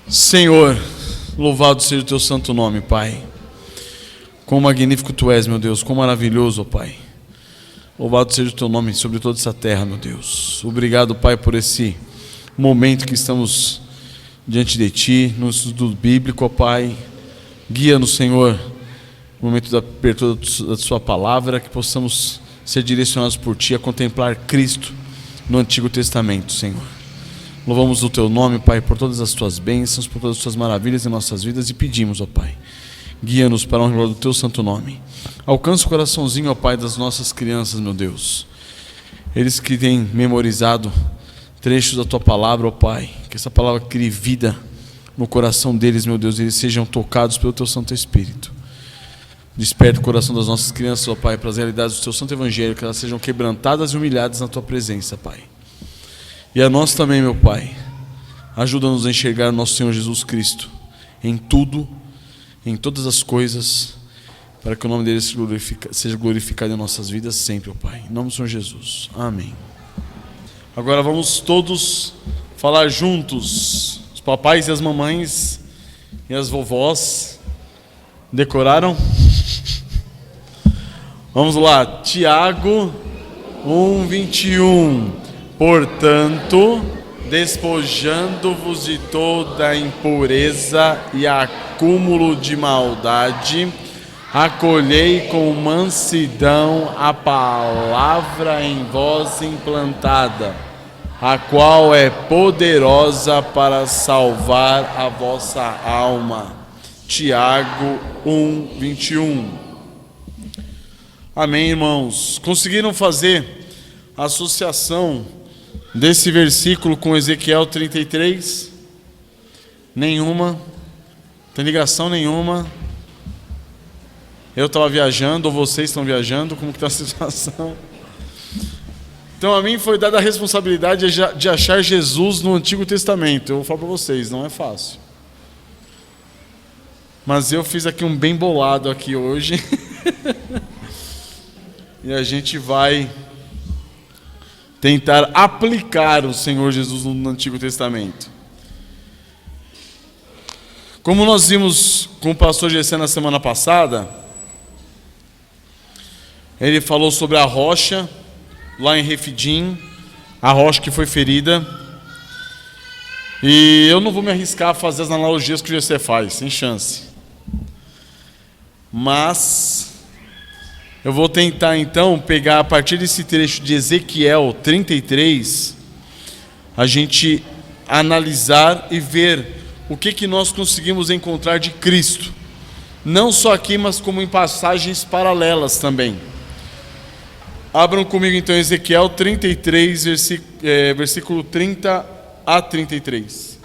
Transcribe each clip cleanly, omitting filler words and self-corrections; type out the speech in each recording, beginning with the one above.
Senhor, louvado seja o teu santo nome, Pai. Quão magnífico tu és, meu Deus, quão maravilhoso, ó Pai. Louvado seja o teu nome sobre toda essa terra, meu Deus. Obrigado, Pai, por esse momento que estamos diante de ti, no estudo bíblico, ó Pai. Guia-nos, Senhor, no momento da abertura da sua palavra, que possamos ser direcionados por ti a contemplar Cristo no Antigo Testamento, Senhor. Louvamos o teu nome, Pai, por todas as tuas bênçãos, por todas as tuas maravilhas em nossas vidas, e pedimos, ó Pai, guia-nos para a honra do teu santo nome. Alcança o coraçãozinho, ó Pai, das nossas crianças, meu Deus. Eles que têm memorizado trechos da tua palavra, ó Pai, que essa palavra crie vida no coração deles, meu Deus, e eles sejam tocados pelo teu Santo Espírito. Desperta o coração das nossas crianças, ó Pai, para as realidades do teu santo evangelho, que elas sejam quebrantadas e humilhadas na tua presença, Pai. E a nós também, meu Pai, ajuda-nos a enxergar o nosso Senhor Jesus Cristo em tudo, em todas as coisas, para que o nome dele seja glorificado em nossas vidas sempre, ó Pai. Em nome do Senhor Jesus. Amém. Agora vamos todos falar juntos. Os papais e as mamães e as vovós decoraram? Vamos lá. Tiago 1:21. Portanto, despojando-vos de toda impureza e acúmulo de maldade, acolhei com mansidão a palavra em vós implantada, a qual é poderosa para salvar a vossa alma. Tiago 1:21. Amém, irmãos? Conseguiram fazer a associação desse versículo com Ezequiel 33? Nenhuma. Tem ligação nenhuma. Eu estava viajando, ou vocês estão viajando, como que está a situação? Então a mim foi dada a responsabilidade de achar Jesus no Antigo Testamento. Eu vou falar para vocês, não é fácil. Mas eu fiz aqui um bem bolado aqui hoje. E a gente vai tentar aplicar o Senhor Jesus no Antigo Testamento. Como nós vimos com o pastor Gessé na semana passada, ele falou sobre a rocha, lá em Refidim, a rocha que foi ferida. E eu não vou me arriscar a fazer as analogias que o Gessé faz, sem chance. Mas eu vou tentar então pegar a partir desse trecho de Ezequiel 33, a gente analisar e ver o que nós conseguimos encontrar de Cristo, não só aqui, mas como em passagens paralelas também. Abram comigo então Ezequiel 33, versículo 30 a 33.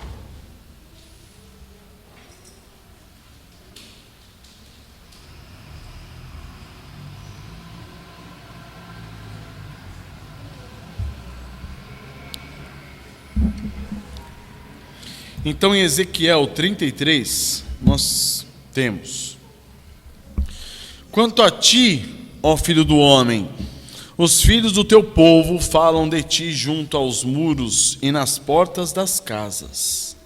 Então em Ezequiel 33, nós temos: quanto a ti, ó filho do homem, os filhos do teu povo falam de ti junto aos muros e nas portas das casas.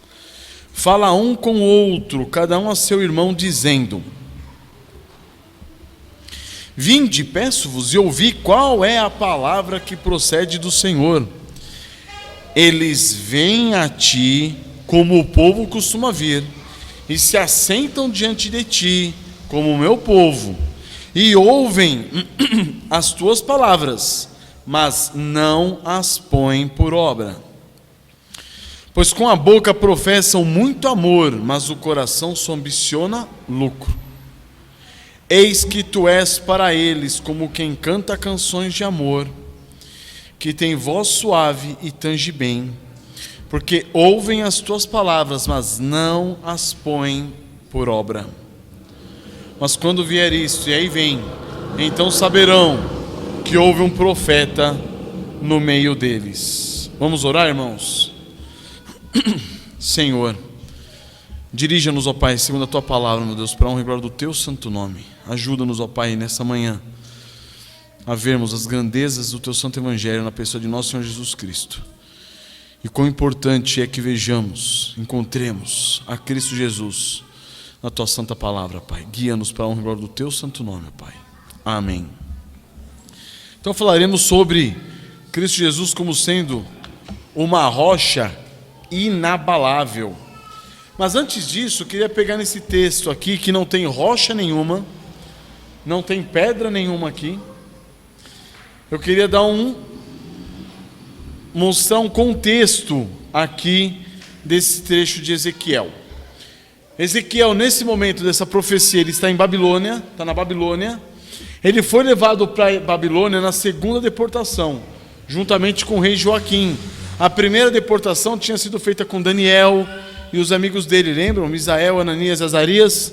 Fala um com o outro, cada um a seu irmão, dizendo: vinde, peço-vos, e ouvi qual é a palavra que procede do Senhor. Eles vêm a ti como o povo costuma vir, e se assentam diante de ti, como o meu povo, e ouvem as tuas palavras, mas não as põem por obra. Pois com a boca professam muito amor, mas o coração só ambiciona lucro. Eis que tu és para eles como quem canta canções de amor, que tem voz suave e tange bem, porque ouvem as tuas palavras, mas não as põem por obra. Mas quando vier isto, e aí vem, então saberão que houve um profeta no meio deles. Vamos orar, irmãos? Senhor, dirija-nos, ó Pai, segundo a tua palavra, meu Deus, para a honra e glória do teu santo nome. Ajuda-nos, ó Pai, nessa manhã, a vermos as grandezas do teu santo evangelho na pessoa de nosso Senhor Jesus Cristo. E quão importante é que vejamos, encontremos a Cristo Jesus na Tua santa palavra, Pai. Guia-nos para a honra e glória do Teu santo nome, Pai. Amém. Então falaremos sobre Cristo Jesus como sendo uma rocha inabalável. Mas antes disso, eu queria pegar nesse texto aqui, que não tem rocha nenhuma, não tem pedra nenhuma aqui. Eu queria mostrar um contexto aqui desse trecho de Ezequiel. Ezequiel, nesse momento dessa profecia, ele está em Babilônia, está na Babilônia. Ele foi levado para a Babilônia na segunda deportação, juntamente com o rei Joaquim. A primeira deportação tinha sido feita com Daniel e os amigos dele, lembram? Misael, Ananias e Azarias.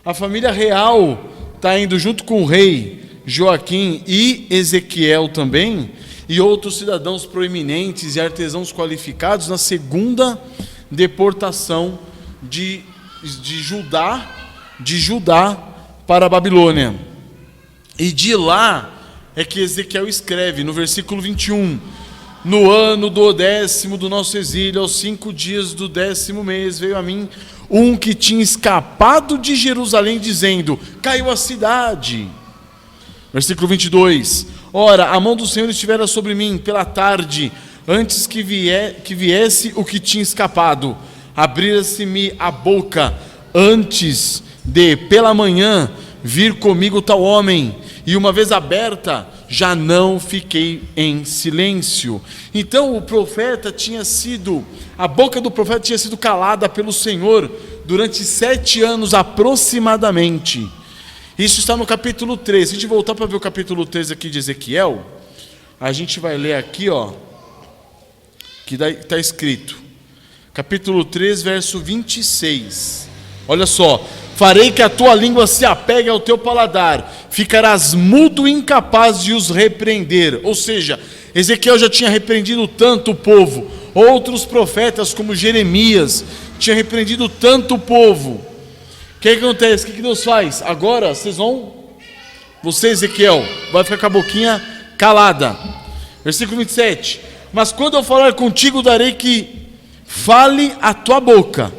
A família real está indo junto com o rei Joaquim e Ezequiel também, e outros cidadãos proeminentes e artesãos qualificados na segunda deportação de Judá para a Babilônia. E de lá é que Ezequiel escreve no versículo 21: no ano do 10º do nosso exílio, aos 5 dias do 10º mês, veio a mim um que tinha escapado de Jerusalém, dizendo: caiu a cidade. Versículo 22: ora, a mão do Senhor estivera sobre mim pela tarde, antes que viesse o que tinha escapado. Abrira-se-me a boca, antes de, pela manhã, vir comigo tal homem. E uma vez aberta, já não fiquei em silêncio. Então a boca do profeta tinha sido calada pelo Senhor durante 7 anos aproximadamente. Isso está no capítulo 3. Se a gente voltar para ver o capítulo 3 aqui de Ezequiel, a gente vai ler aqui, que está escrito, capítulo 3, verso 26. Olha só: farei que a tua língua se apegue ao teu paladar, ficarás mudo e incapaz de os repreender. Ou seja, Ezequiel já tinha repreendido tanto o povo, outros profetas como Jeremias tinham repreendido tanto o povo. O que acontece? O que Deus faz? Agora você, Ezequiel, vai ficar com a boquinha calada. Versículo 27: mas quando eu falar contigo, darei que fale a tua boca,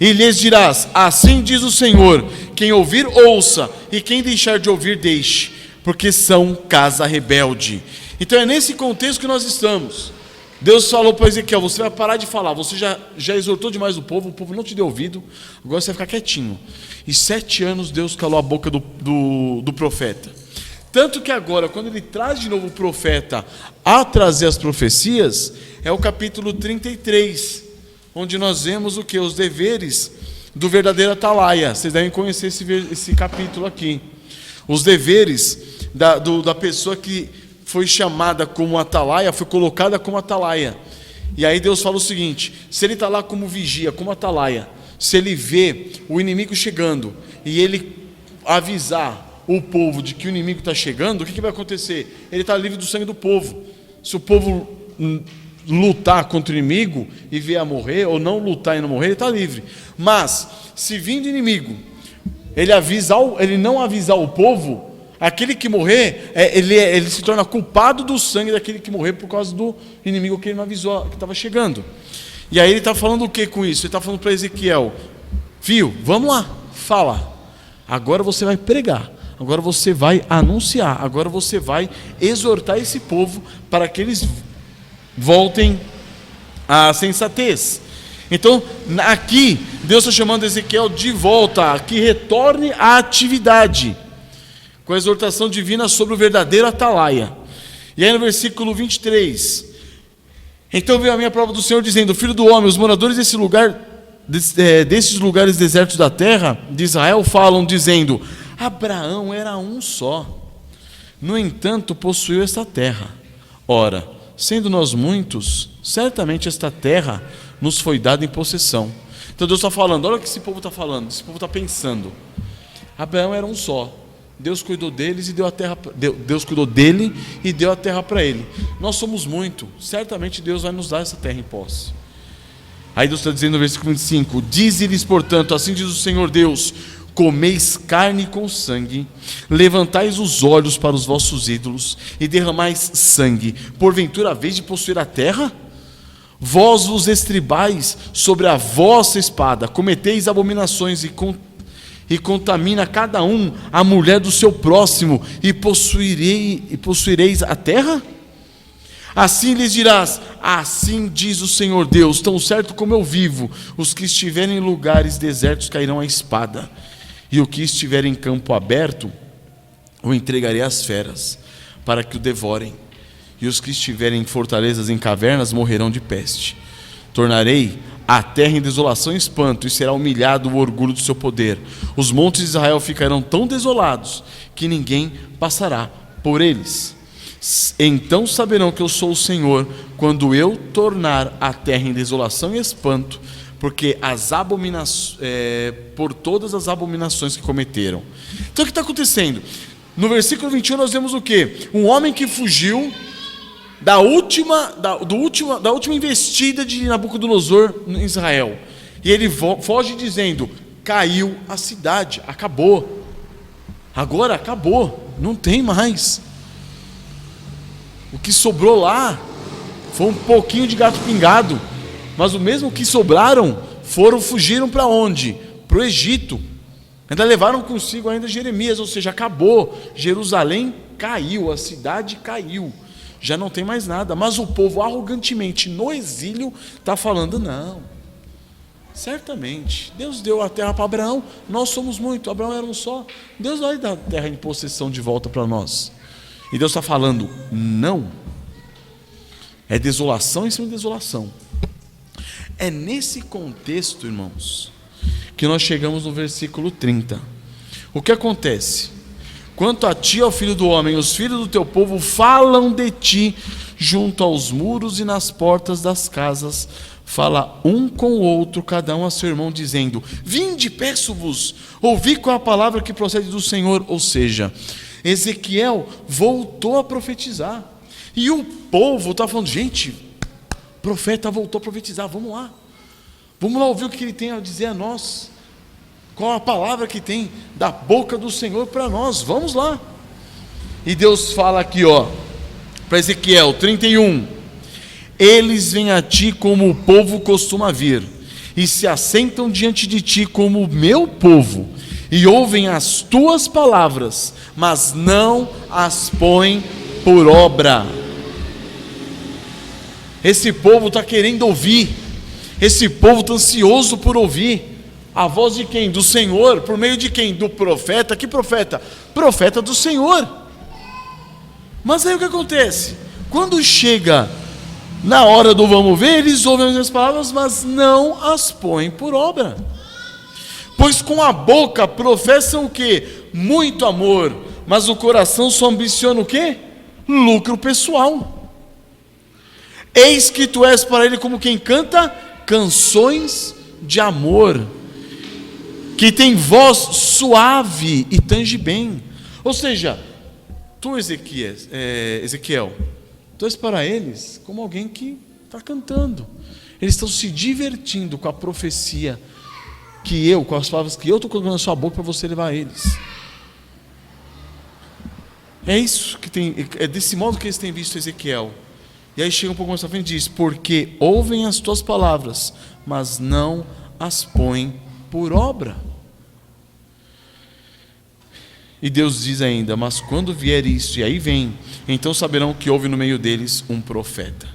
e lhes dirás: assim diz o Senhor, quem ouvir, ouça, e quem deixar de ouvir, deixe, porque são casa rebelde. Então é nesse contexto que nós estamos. Deus falou para Ezequiel: você vai parar de falar, você já exortou demais o povo não te deu ouvido, agora você vai ficar quietinho. E 7 anos Deus calou a boca do profeta. Tanto que agora, quando ele traz de novo o profeta a trazer as profecias, é o capítulo 33, onde nós vemos o que? Os deveres do verdadeiro atalaia. Vocês devem conhecer esse capítulo aqui. Os deveres da pessoa que foi chamada como atalaia, foi colocada como atalaia. E aí Deus fala o seguinte: se ele está lá como vigia, como atalaia, se ele vê o inimigo chegando e ele avisar o povo de que o inimigo está chegando, o que vai acontecer? Ele está livre do sangue do povo. Se o povo lutar contra o inimigo e vier a morrer, ou não lutar e não morrer, ele está livre. Mas se vindo inimigo, ele não avisar o povo, aquele que morrer, ele se torna culpado do sangue daquele que morrer por causa do inimigo que ele não avisou que estava chegando. E aí ele está falando o que com isso? Ele está falando para Ezequiel: filho, vamos lá, fala. Agora você vai pregar, agora você vai anunciar, agora você vai exortar esse povo para que eles voltem à sensatez. Então, aqui, Deus está chamando Ezequiel de volta, que retorne à atividade, com a exortação divina sobre o verdadeiro atalaia. E aí no versículo 23: então veio a minha prova do Senhor, dizendo: filho do homem, os moradores desses lugares desertos da terra de Israel falam, dizendo: Abraão era um só, no entanto possuiu esta terra. Ora, sendo nós muitos, certamente esta terra nos foi dada em possessão. Então Deus está falando, olha o que esse povo está falando, esse povo está pensando: Abraão era um só, Deus cuidou deles e deu a terra. Deus cuidou dele e deu a terra para ele. Nós somos muito, certamente Deus vai nos dar essa terra em posse. Aí Deus está dizendo no versículo 25: dize-lhes, portanto, assim diz o Senhor Deus: comeis carne com sangue, levantais os olhos para os vossos ídolos e derramais sangue, porventura a vez de possuir a terra? Vós vos estribais sobre a vossa espada, cometeis abominações e contamina cada um a mulher do seu próximo, e possuireis a terra? Assim lhes dirás: assim diz o Senhor Deus, tão certo como eu vivo, os que estiverem em lugares desertos cairão à espada, e o que estiver em campo aberto o entregarei às feras, para que o devorem, e os que estiverem em fortalezas em cavernas morrerão de peste. Tornarei a terra em desolação e espanto, e será humilhado o orgulho do seu poder. Os montes de Israel ficarão tão desolados que ninguém passará por eles. Então saberão que eu sou o Senhor, quando eu tornar a terra em desolação e espanto, porque por todas as abominações que cometeram. Então o que está acontecendo? No versículo 21 nós vemos o quê? Um homem que fugiu da última investida de Nabucodonosor em Israel. E ele foge dizendo: caiu a cidade, acabou. Agora acabou, não tem mais. O que sobrou lá foi um pouquinho de gato pingado, mas o mesmo que sobraram fugiram para onde? Para o Egito. Ainda levaram consigo ainda Jeremias, ou seja, acabou. Jerusalém caiu, a cidade caiu, já não tem mais nada. Mas o povo arrogantemente no exílio está falando: não, certamente Deus deu a terra para Abraão, nós somos muito, Abraão era um só, Deus vai dar a terra em possessão de volta para nós. E Deus está falando: não. É desolação em cima de desolação. É nesse contexto, irmãos, que nós chegamos no versículo 30. O que acontece? Quanto a ti, ó filho do homem, os filhos do teu povo falam de ti junto aos muros e nas portas das casas. Fala um com o outro, cada um a seu irmão, dizendo: vinde, peço-vos, ouvi qual é a palavra que procede do Senhor. Ou seja, Ezequiel voltou a profetizar, e o povo está falando: gente, o profeta voltou a profetizar, vamos lá ouvir o que ele tem a dizer a nós, qual a palavra que tem da boca do Senhor para nós, vamos lá. E Deus fala aqui, para Ezequiel 31: eles vêm a ti como o povo costuma vir, e se assentam diante de ti como o meu povo, e ouvem as tuas palavras, mas não as põem por obra. Esse povo está querendo ouvir, esse povo está ansioso por ouvir a voz de quem? Do Senhor. Por meio de quem? Do profeta. Que profeta? Profeta do Senhor. Mas aí o que acontece? Quando chega na hora do vamos ver, eles ouvem as minhas palavras, mas não as põem por obra. Pois com a boca professam o quê? Muito amor, mas o coração só ambiciona o quê? Lucro pessoal. Eis que tu és para ele como quem canta canções de amor, que tem voz suave e tange bem. Ou seja, tu, Ezequiel, tu és para eles como alguém que está cantando. Eles estão se divertindo com a profecia com as palavras que eu estou colocando na sua boca para você levar a eles. É isso que tem, é desse modo que eles têm visto Ezequiel. E aí chega um pouco mais à frente e diz: porque ouvem as tuas palavras, mas não as põem por obra. E Deus diz ainda: mas quando vier isso, e aí vem, então saberão que houve no meio deles um profeta.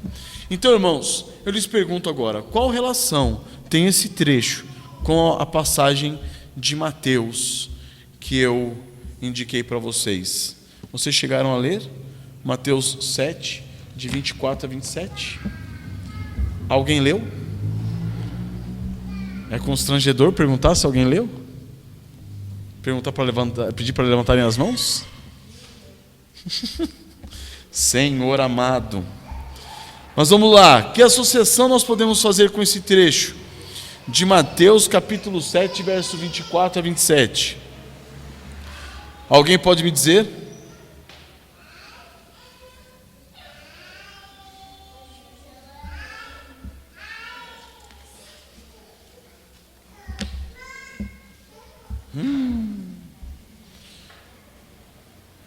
Então, irmãos, eu lhes pergunto agora: qual relação tem esse trecho com a passagem de Mateus que eu indiquei para vocês? Vocês chegaram a ler? Mateus 7, de 24 a 27? Alguém leu? É constrangedor perguntar se alguém leu? Pedir para levantarem as mãos? Senhor amado. Mas vamos lá, que associação nós podemos fazer com esse trecho de Mateus capítulo 7, verso 24 a 27? Alguém pode me dizer?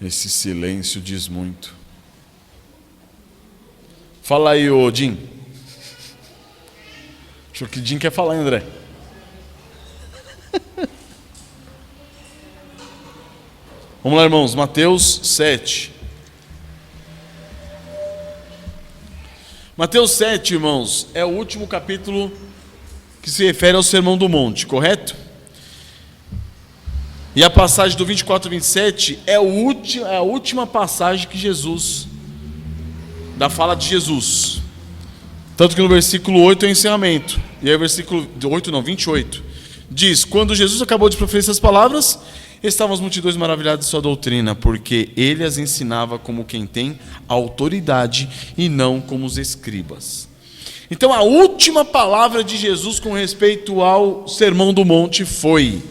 Esse silêncio diz muito. Fala aí, Odin. Acho que o Jim quer falar, hein, André? Vamos lá, irmãos, Mateus 7. Mateus 7, irmãos, é o último capítulo que se refere ao Sermão do Monte, correto? E a passagem do 24 e 27 é a última passagem que Jesus, da fala de Jesus. Tanto que no versículo 8 é o encerramento. E aí o versículo 28, diz: quando Jesus acabou de proferir essas palavras, estavam as multidões maravilhadas de sua doutrina, porque ele as ensinava como quem tem autoridade e não como os escribas. Então a última palavra de Jesus com respeito ao Sermão do Monte foi: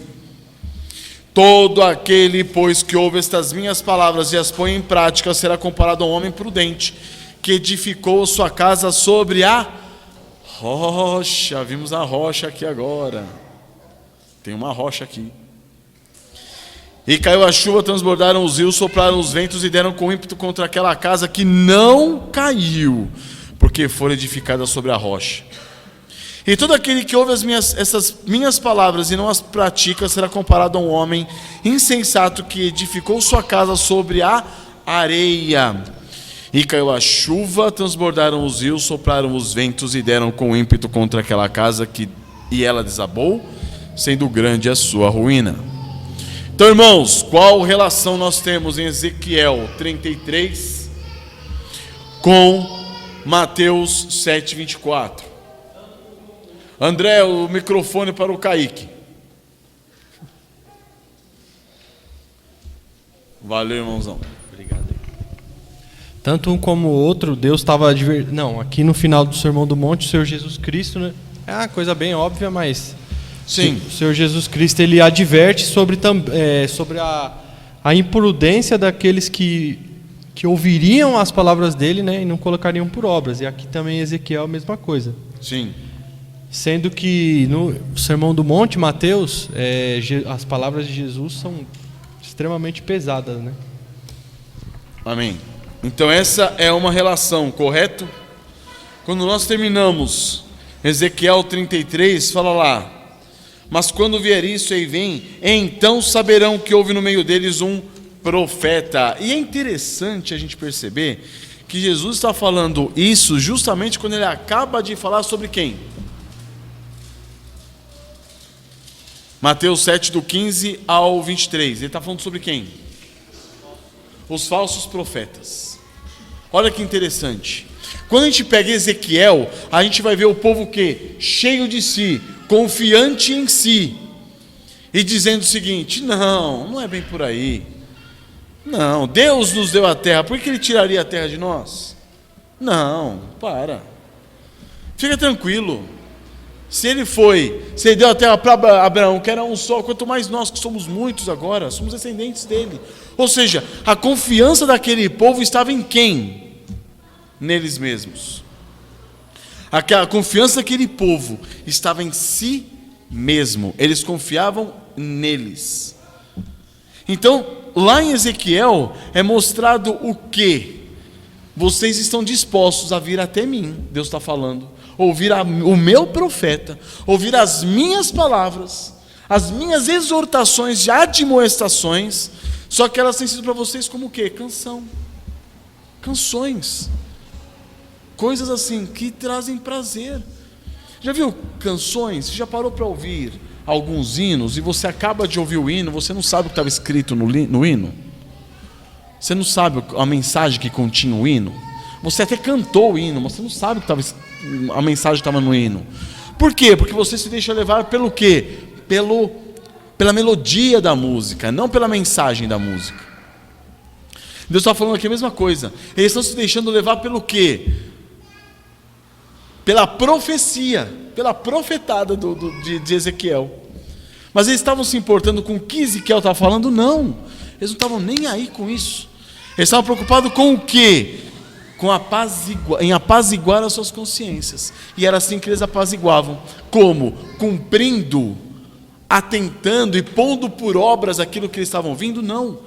todo aquele, pois, que ouve estas minhas palavras e as põe em prática, será comparado a um homem prudente, que edificou sua casa sobre a rocha. Vimos a rocha aqui agora. Tem uma rocha aqui. E caiu a chuva, transbordaram os rios, sopraram os ventos e deram com ímpeto contra aquela casa, que não caiu, porque foi edificada sobre a rocha. E todo aquele que ouve essas minhas palavras e não as pratica, será comparado a um homem insensato que edificou sua casa sobre a areia. E caiu a chuva, transbordaram os rios, sopraram os ventos e deram com ímpeto contra aquela casa, e ela desabou, sendo grande a sua ruína. Então, irmãos, qual relação nós temos em Ezequiel 33 com Mateus 7, 24? André, o microfone para o Kaique. Valeu, irmãozão. Obrigado. Tanto um como o outro, Deus estava não, aqui no final do Sermão do Monte, o Senhor Jesus Cristo, né? É uma coisa bem óbvia, mas sim, o Senhor Jesus Cristo, ele adverte sobre a imprudência daqueles que ouviriam as palavras dele, né, e não colocariam por obras. E aqui também Ezequiel a mesma coisa. Sim. Sendo que no Sermão do Monte, Mateus, as palavras de Jesus são extremamente pesadas, né? Amém. Então essa é uma relação, correto? Quando nós terminamos Ezequiel 33, fala lá: mas quando vier isso aí vem, então saberão que houve no meio deles um profeta. E é interessante a gente perceber que Jesus está falando isso justamente quando ele acaba de falar sobre quem? Mateus 7, do 15 ao 23. Ele está falando sobre quem? Os falsos profetas. Olha que interessante. Quando a gente pega Ezequiel, a gente vai ver o povo o quê? Cheio de si, confiante em si, e dizendo o seguinte: não é bem por aí. Não, Deus nos deu a terra, por que ele tiraria a terra de nós? Não, para. Fica tranquilo. Se ele deu a terra para Abraão, que era um só, quanto mais nós que somos muitos agora, somos descendentes dele. Ou seja, a confiança daquele povo estava em quem? Neles mesmos. A confiança daquele povo estava em si mesmo. Eles confiavam neles. Então, lá em Ezequiel é mostrado o quê? Vocês estão dispostos a vir até mim, Deus está falando, ouvir o meu profeta, ouvir as minhas palavras, as minhas exortações de admoestações, só que elas têm sido para vocês como o quê? Canções, coisas assim que trazem prazer. Já viu canções? Você já parou para ouvir alguns hinos e você acaba de ouvir o hino, você não sabe o que estava escrito no hino? Você não sabe a mensagem que continha o hino? Você até cantou o hino, mas você não sabe o que a mensagem estava no hino. Por quê? Porque você se deixa levar pelo quê? Pela melodia da música, não pela mensagem da música. Deus está falando aqui a mesma coisa. Eles estão se deixando levar pelo quê? Pela profecia, pela profetada de Ezequiel. Mas eles estavam se importando com o que Ezequiel estava falando? Não. Eles não estavam nem aí com isso. Eles estavam preocupados com o quê? Em apaziguar as suas consciências. E era assim que eles apaziguavam. Como? Cumprindo, atentando e pondo por obras aquilo que eles estavam ouvindo? Não.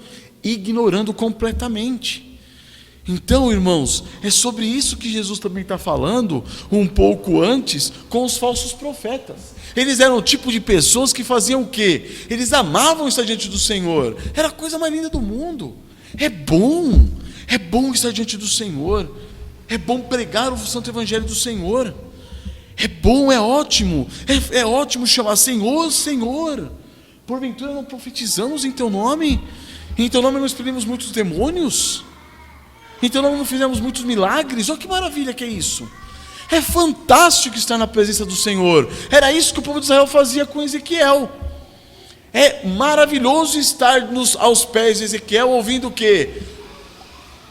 Ignorando completamente. Então, irmãos, é sobre isso que Jesus também está falando, um pouco antes, com os falsos profetas. Eles eram o tipo de pessoas que faziam o quê? Eles amavam estar diante do Senhor. Era a coisa mais linda do mundo. É bom estar diante do Senhor. É bom pregar o santo evangelho do Senhor. É bom, é ótimo. É ótimo chamar Senhor, Senhor. Porventura não profetizamos em teu nome? Em teu nome não expelimos muitos demônios? Em teu nome não fizemos muitos milagres? Olha que maravilha que é isso. É fantástico estar na presença do Senhor. Era isso que o povo de Israel fazia com Ezequiel. É maravilhoso estar aos pés de Ezequiel ouvindo o quê?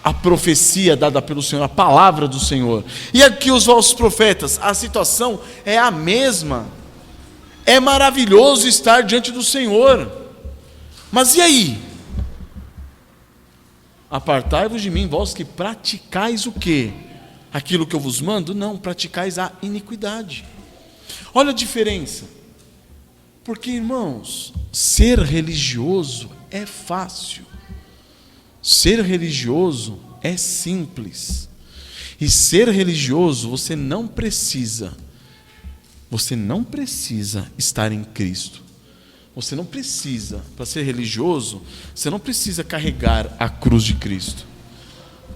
A profecia dada pelo Senhor, a palavra do Senhor. E aqui os falsos profetas, a situação é a mesma. É maravilhoso estar diante do Senhor. Mas e aí? Apartai-vos de mim, vós que praticais o quê? Aquilo que eu vos mando? Não, praticais a iniquidade. Olha a diferença. Porque, irmãos, ser religioso é fácil. Ser religioso é simples. E ser religioso, você não precisa estar em Cristo. Você não precisa, para ser religioso, você não precisa carregar a cruz de Cristo.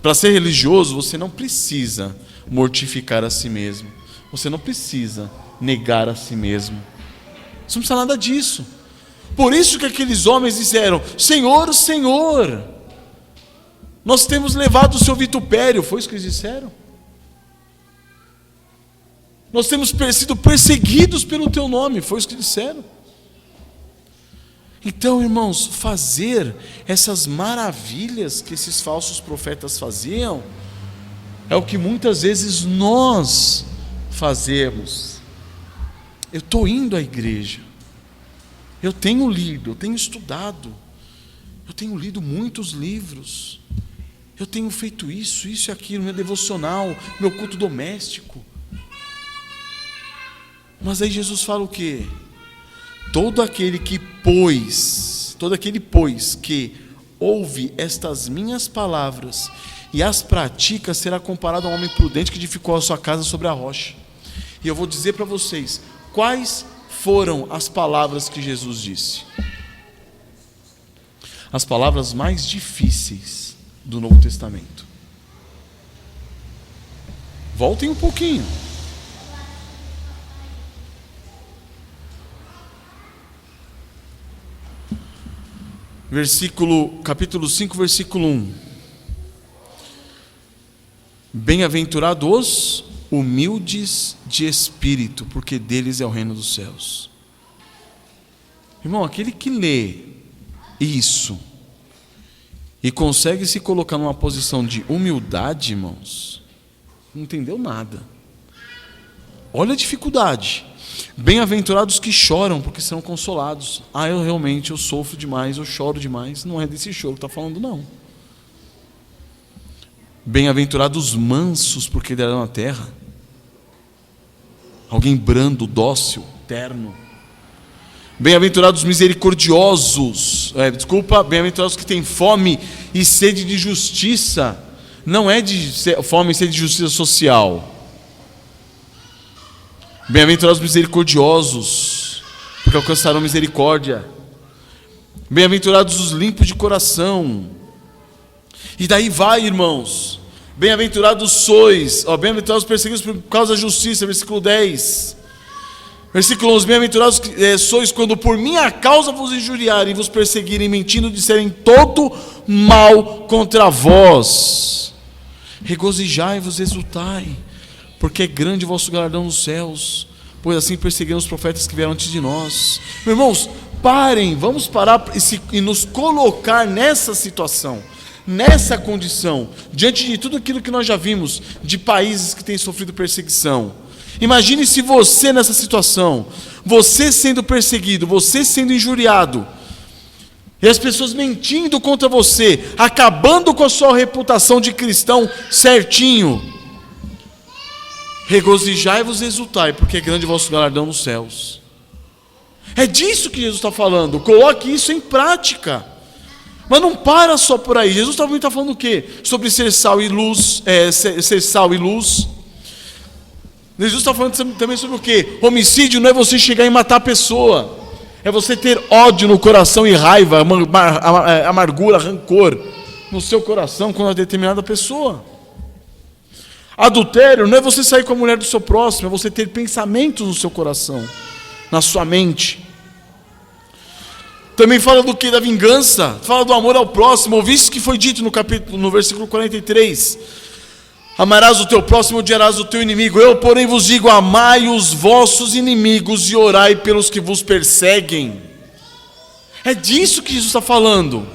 Para ser religioso, você não precisa mortificar a si mesmo. Você não precisa negar a si mesmo. Você não precisa nada disso. Por isso que aqueles homens disseram: Senhor, Senhor, nós temos levado o seu vitupério. Foi isso que eles disseram? Nós temos sido perseguidos pelo teu nome. Foi isso que disseram. Então, irmãos, fazer essas maravilhas que esses falsos profetas faziam é o que muitas vezes nós fazemos. Eu estou indo à igreja, eu tenho lido, eu tenho estudado, eu tenho lido muitos livros, eu tenho feito isso e aquilo, meu devocional, meu culto doméstico. Mas aí Jesus fala o quê? Todo aquele, pois, que ouve estas minhas palavras e as pratica, será comparado a um homem prudente que edificou a sua casa sobre a rocha. E eu vou dizer para vocês, quais foram as palavras que Jesus disse? As palavras mais difíceis do Novo Testamento. Voltem um pouquinho. Capítulo 5, versículo 1. Bem-aventurados os humildes de espírito, porque deles é o reino dos céus. Irmão, aquele que lê isso e consegue se colocar numa posição de humildade, irmãos, não entendeu nada. Olha a dificuldade. Bem-aventurados que choram, porque serão consolados. Eu sofro demais, eu choro demais. Não é desse choro que está falando, não. Bem-aventurados mansos, porque herdarão a terra. Alguém brando, dócil, terno. Bem-aventurados misericordiosos. Bem-aventurados que têm fome e sede de justiça. Não é de fome e sede de justiça social. Bem-aventurados misericordiosos, porque alcançarão misericórdia. Bem-aventurados os limpos de coração. E daí vai, irmãos. Bem-aventurados sois, bem-aventurados os perseguidos por causa da justiça, versículo 10. Versículo 11, bem-aventurados sois quando por minha causa vos injuriarem, vos perseguirem, mentindo, disserem todo mal contra vós. Regozijai-vos, exultai, porque é grande o vosso galardão nos céus, pois assim perseguiram os profetas que vieram antes de nós. Meus irmãos, parem, vamos parar e nos colocar nessa situação, nessa condição, diante de tudo aquilo que nós já vimos, de países que têm sofrido perseguição. Imagine se você nessa situação, você sendo perseguido, você sendo injuriado, e as pessoas mentindo contra você, acabando com a sua reputação de cristão certinho. Regozijai-vos e exultai, porque é grande o vosso galardão nos céus. É disso que Jesus está falando. Coloque isso em prática. Mas não para só por aí. Jesus também está falando o quê? Sobre ser sal e luz, ser sal e luz. Jesus está falando também sobre o quê? Homicídio não é você chegar e matar a pessoa, é você ter ódio no coração e raiva, amargura, rancor no seu coração com uma determinada pessoa. Adultério não é você sair com a mulher do seu próximo, é você ter pensamentos no seu coração, na sua mente. Também fala do que? Da vingança, fala do amor ao próximo. Ouviste que foi dito no versículo 43: amarás o teu próximo, odiarás o teu inimigo. Eu, porém, vos digo: amai os vossos inimigos e orai pelos que vos perseguem. É disso que Jesus está falando.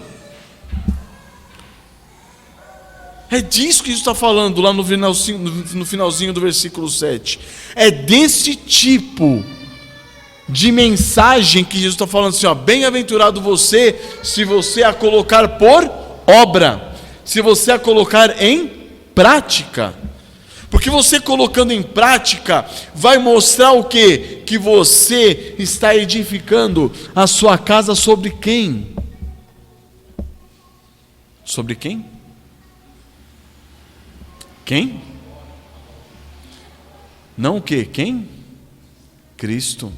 É disso que Jesus está falando lá no finalzinho do versículo 7. É desse tipo de mensagem que Jesus está falando assim, ó: bem-aventurado você, se você a colocar por obra, se você a colocar em prática. Porque você colocando em prática vai mostrar o quê? Que você está edificando a sua casa sobre quem? Sobre quem? Quem? Não o quê? Quem? Cristo.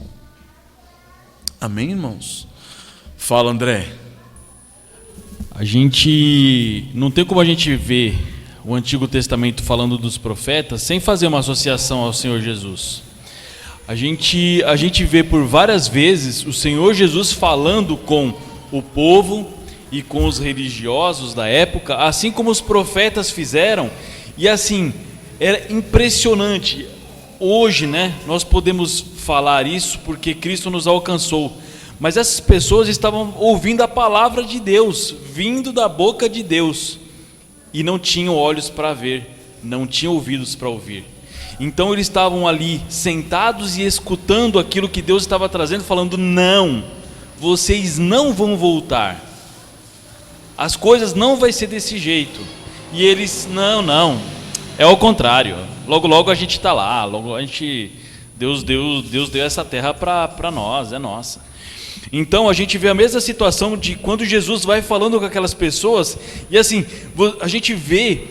Amém, irmãos? Fala, André. A gente não tem como a gente ver o Antigo Testamento falando dos profetas sem fazer uma associação ao Senhor Jesus. A gente vê por várias vezes o Senhor Jesus falando com o povo e com os religiosos da época, assim como os profetas fizeram. E assim, era impressionante. Hoje, né, nós podemos falar isso porque Cristo nos alcançou. Mas essas pessoas estavam ouvindo a palavra de Deus, vindo da boca de Deus, e não tinham olhos para ver, não tinham ouvidos para ouvir. Então eles estavam ali sentados e escutando aquilo que Deus estava trazendo, falando: não, vocês não vão voltar, as coisas não vai ser desse jeito. E eles: não, é ao contrário, logo a gente está lá, Deus deu essa terra para nós, é nossa. Então a gente vê a mesma situação de quando Jesus vai falando com aquelas pessoas, e assim, a gente vê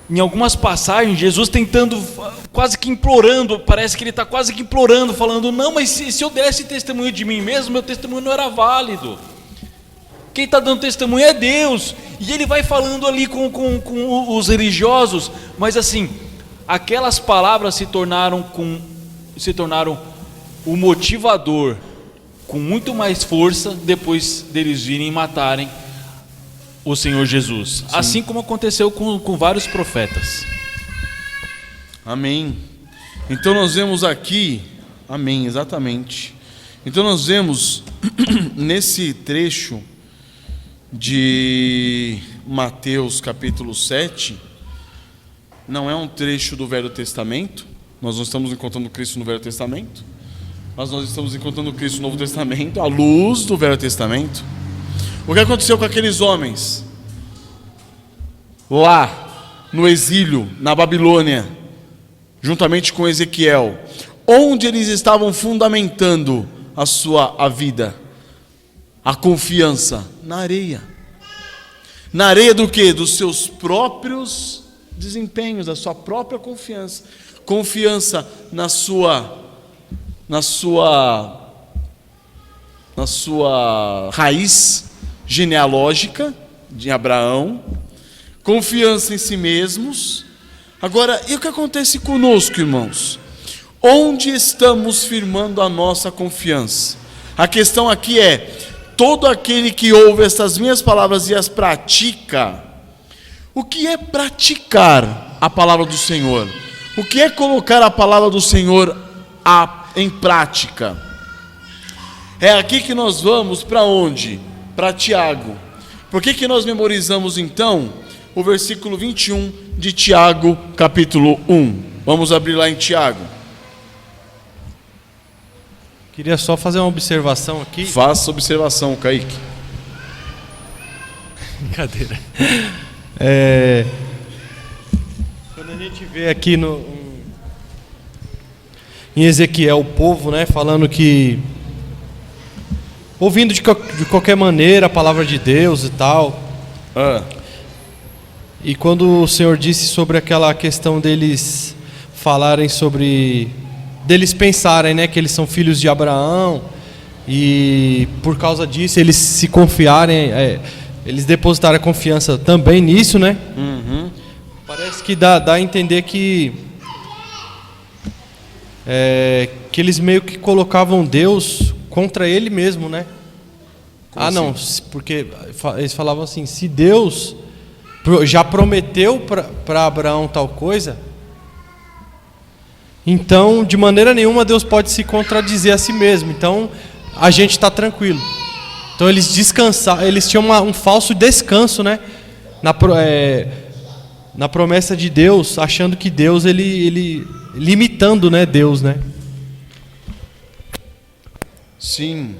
em algumas passagens Jesus tentando, quase que implorando, parece que ele está quase que implorando, falando: não, mas se eu desse testemunho de mim mesmo, meu testemunho não era válido, quem está dando testemunho é Deus. E ele vai falando ali com os religiosos, mas assim, aquelas palavras se tornaram o motivador com muito mais força depois deles virem e matarem o Senhor Jesus. Sim. Assim como aconteceu com vários profetas. Amém. Então nós vemos aqui, amém, exatamente. Então nós vemos nesse trecho de Mateus capítulo 7, não é um trecho do Velho Testamento. Nós não estamos encontrando Cristo no Velho Testamento, mas nós estamos encontrando Cristo no Novo Testamento, à luz do Velho Testamento. O que aconteceu com aqueles homens lá no exílio, na Babilônia, juntamente com Ezequiel, onde eles estavam fundamentando a vida, a confiança? Na areia. Na areia do quê? Dos seus próprios desempenhos, da sua própria confiança. Confiança na sua raiz genealógica de Abraão, confiança em si mesmos. Agora, e o que acontece conosco, irmãos? Onde estamos firmando a nossa confiança? A questão aqui é: todo aquele que ouve estas minhas palavras e as pratica. O que é praticar a palavra do Senhor? O que é colocar a palavra do Senhor em prática? É aqui que nós vamos para onde? Para Tiago. Por que nós memorizamos então o versículo 21 de Tiago capítulo 1? Vamos abrir lá em Tiago. Queria só fazer uma observação aqui. Faça observação, Kaique. Brincadeira. Quando a gente vê aqui em Ezequiel o povo, né, falando que ouvindo de qualquer maneira a palavra de Deus e tal. E quando o Senhor disse sobre aquela questão deles falarem sobre... deles pensarem, né, que eles são filhos de Abraão, e por causa disso eles se confiarem, eles depositarem a confiança também nisso, né? Uhum. Parece que dá a entender que eles meio que colocavam Deus contra ele mesmo, né? Como não, assim? porque eles falavam assim, se Deus já prometeu para Abraão tal coisa, então de maneira nenhuma Deus pode se contradizer a si mesmo, então a gente está tranquilo. Então eles descansavam, eles tinham um falso descanso, né? Na promessa de Deus, achando que Deus, ele limitando, né, Deus, né? Sim.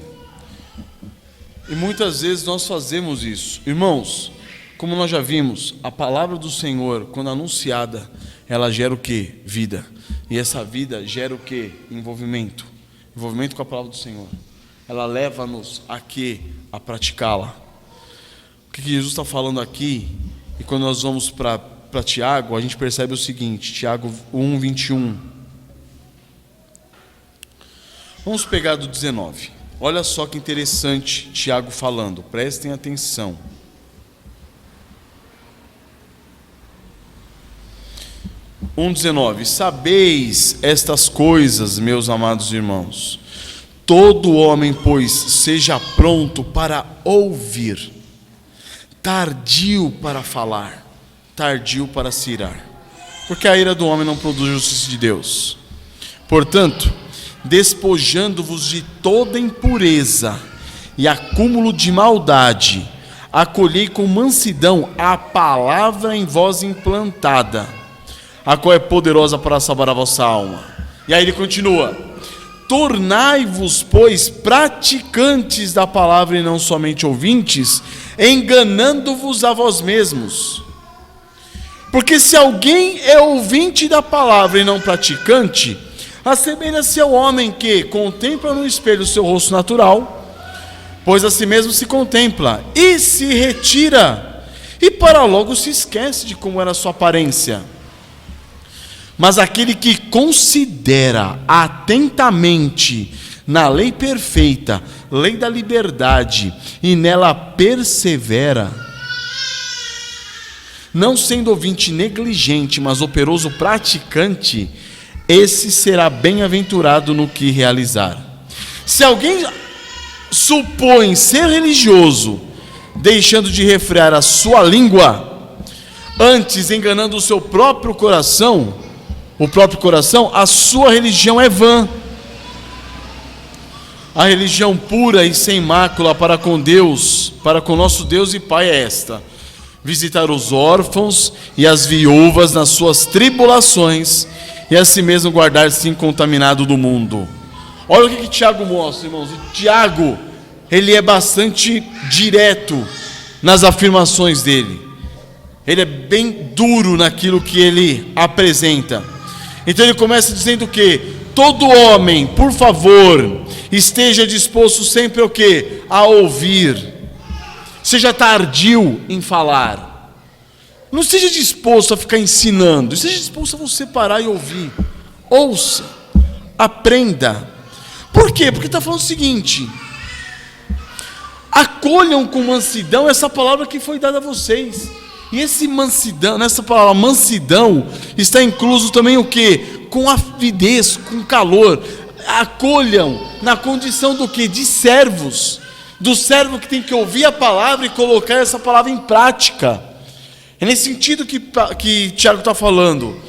E muitas vezes nós fazemos isso. Irmãos, como nós já vimos, a palavra do Senhor, quando anunciada, ela gera o quê? Vida. E essa vida gera o quê? Envolvimento. Envolvimento com a palavra do Senhor. Ela leva-nos a quê? A praticá-la. O que Jesus está falando aqui, e quando nós vamos para Tiago, a gente percebe o seguinte, Tiago 1, 21. Vamos pegar do 19. Olha só que interessante Tiago falando, prestem atenção. (1:19) 1:19. Sabeis estas coisas, meus amados irmãos. Todo homem, pois, seja pronto para ouvir, tardio para falar, tardio para se irar, porque a ira do homem não produz justiça de Deus. Portanto, despojando-vos de toda impureza e acúmulo de maldade, acolhei com mansidão a palavra em vós implantada, a qual é poderosa para salvar a vossa alma. E aí ele continua: tornai-vos, pois, praticantes da palavra e não somente ouvintes, enganando-vos a vós mesmos. Porque se alguém é ouvinte da palavra e não praticante, assemelha-se ao homem que contempla no espelho o seu rosto natural, pois a si mesmo se contempla e se retira, e para logo se esquece de como era a sua aparência. Mas aquele que considera atentamente na lei perfeita, lei da liberdade, e nela persevera, não sendo ouvinte negligente, mas operoso praticante, esse será bem-aventurado no que realizar. Se alguém supõe ser religioso, deixando de refrear a sua língua, antes enganando o seu próprio coração, a sua religião é vã. A religião pura e sem mácula para com Deus, para com nosso Deus e Pai é esta: visitar os órfãos e as viúvas nas suas tribulações, e a si mesmo guardar-se incontaminado do mundo. Olha o que Tiago mostra, irmãos. O Tiago, ele é bastante direto nas afirmações dele. Ele é bem duro naquilo que ele apresenta. Então ele começa dizendo que todo homem, por favor, esteja disposto sempre o quê? A ouvir. Seja tardio em falar. Não esteja disposto a ficar ensinando. Esteja disposto a você parar e ouvir. Ouça. Aprenda. Por quê? Porque está falando o seguinte: acolham com mansidão essa palavra que foi dada a vocês. E esse mansidão, nessa palavra mansidão, está incluso também o quê? Com avidez, com calor. Acolham na condição do quê? De servos. Do servo que tem que ouvir a palavra e colocar essa palavra em prática. É nesse sentido que Tiago está falando.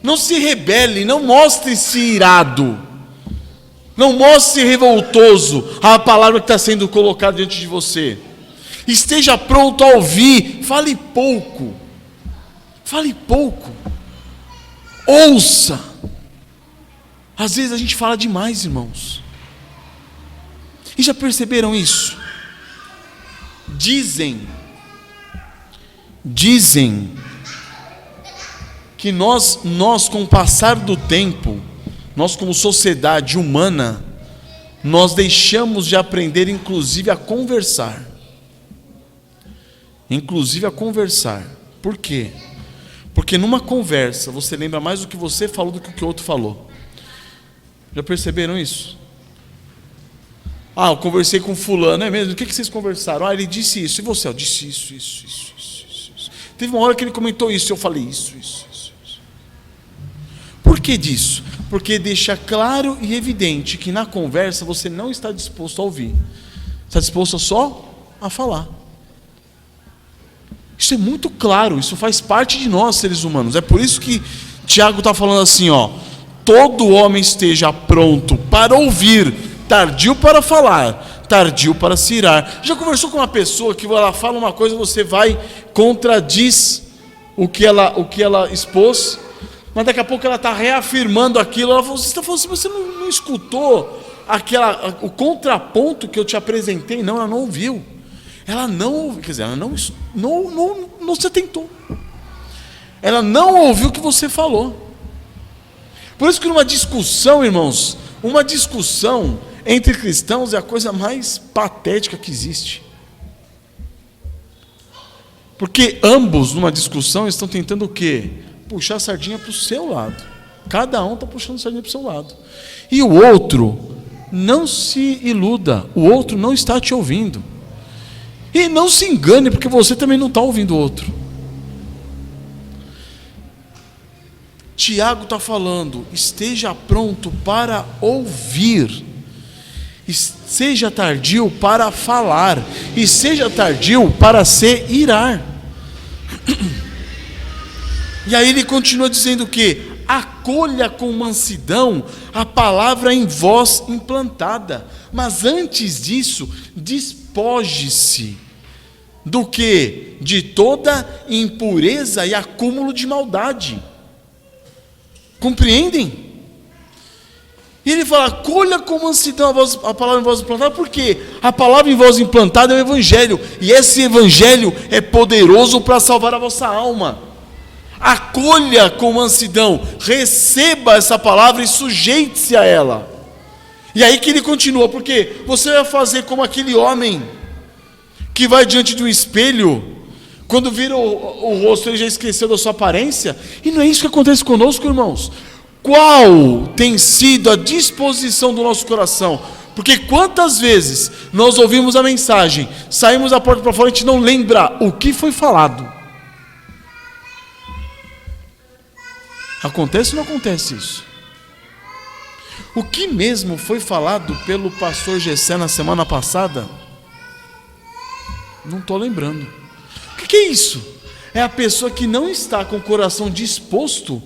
Não se rebele, não mostre-se irado, não mostre-se revoltoso à palavra que está sendo colocada diante de você. Esteja pronto a ouvir, fale pouco, ouça. Às vezes a gente fala demais, irmãos. E já perceberam isso? Dizem que nós com o passar do tempo, nós como sociedade humana, nós deixamos de aprender, inclusive a conversar. Inclusive a conversar. Por quê? Porque numa conversa você lembra mais do que você falou do que o que o outro falou. Já perceberam isso? Eu conversei com fulano, é mesmo? O que vocês conversaram? Ele disse isso. E você? Eu disse isso. Teve uma hora que ele comentou isso, eu falei isso. Por que disso? Porque deixa claro e evidente que na conversa você não está disposto a ouvir. Está disposto só a falar. Isso é muito claro, isso faz parte de nós, seres humanos. É por isso que Tiago está falando assim, todo homem esteja pronto para ouvir, tardio para falar, tardio para se irar. Já conversou com uma pessoa que ela fala uma coisa, você vai, contradiz o que ela expôs, mas daqui a pouco ela está reafirmando aquilo, ela falou, você está falando assim, você não escutou o contraponto que eu te apresentei? Não, ela não ouviu. Ela não se atentou. Ela não ouviu o que você falou. Por isso que numa discussão, irmãos, uma discussão entre cristãos é a coisa mais patética que existe. Porque ambos, numa discussão, estão tentando o quê? Puxar a sardinha para o seu lado. Cada um está puxando a sardinha para o seu lado. E o outro, não se iluda, o outro não está te ouvindo. E não se engane, porque você também não está ouvindo o outro. Tiago está falando, esteja pronto para ouvir, seja tardio para falar, e seja tardio para se irar. E aí ele continua dizendo que acolha com mansidão a palavra em vós implantada, mas antes disso, despoje-se do que? De toda impureza e acúmulo de maldade. Compreendem? E ele fala, acolha com mansidão a palavra em voz implantada, porque a palavra em voz implantada é o Evangelho, e esse Evangelho é poderoso para salvar a vossa alma. Acolha com mansidão, receba essa palavra e sujeite-se a ela. E aí que ele continua, porque você vai fazer como aquele homem que vai diante de um espelho, quando vira o rosto ele já esqueceu da sua aparência, e não é isso que acontece conosco, irmãos. Qual tem sido a disposição do nosso coração? Porque quantas vezes nós ouvimos a mensagem, saímos da porta para fora e a gente não lembra o que foi falado. Acontece ou não acontece isso? O que mesmo foi falado pelo pastor Gessé na semana passada? Não estou lembrando. O que é isso? É a pessoa que não está com o coração disposto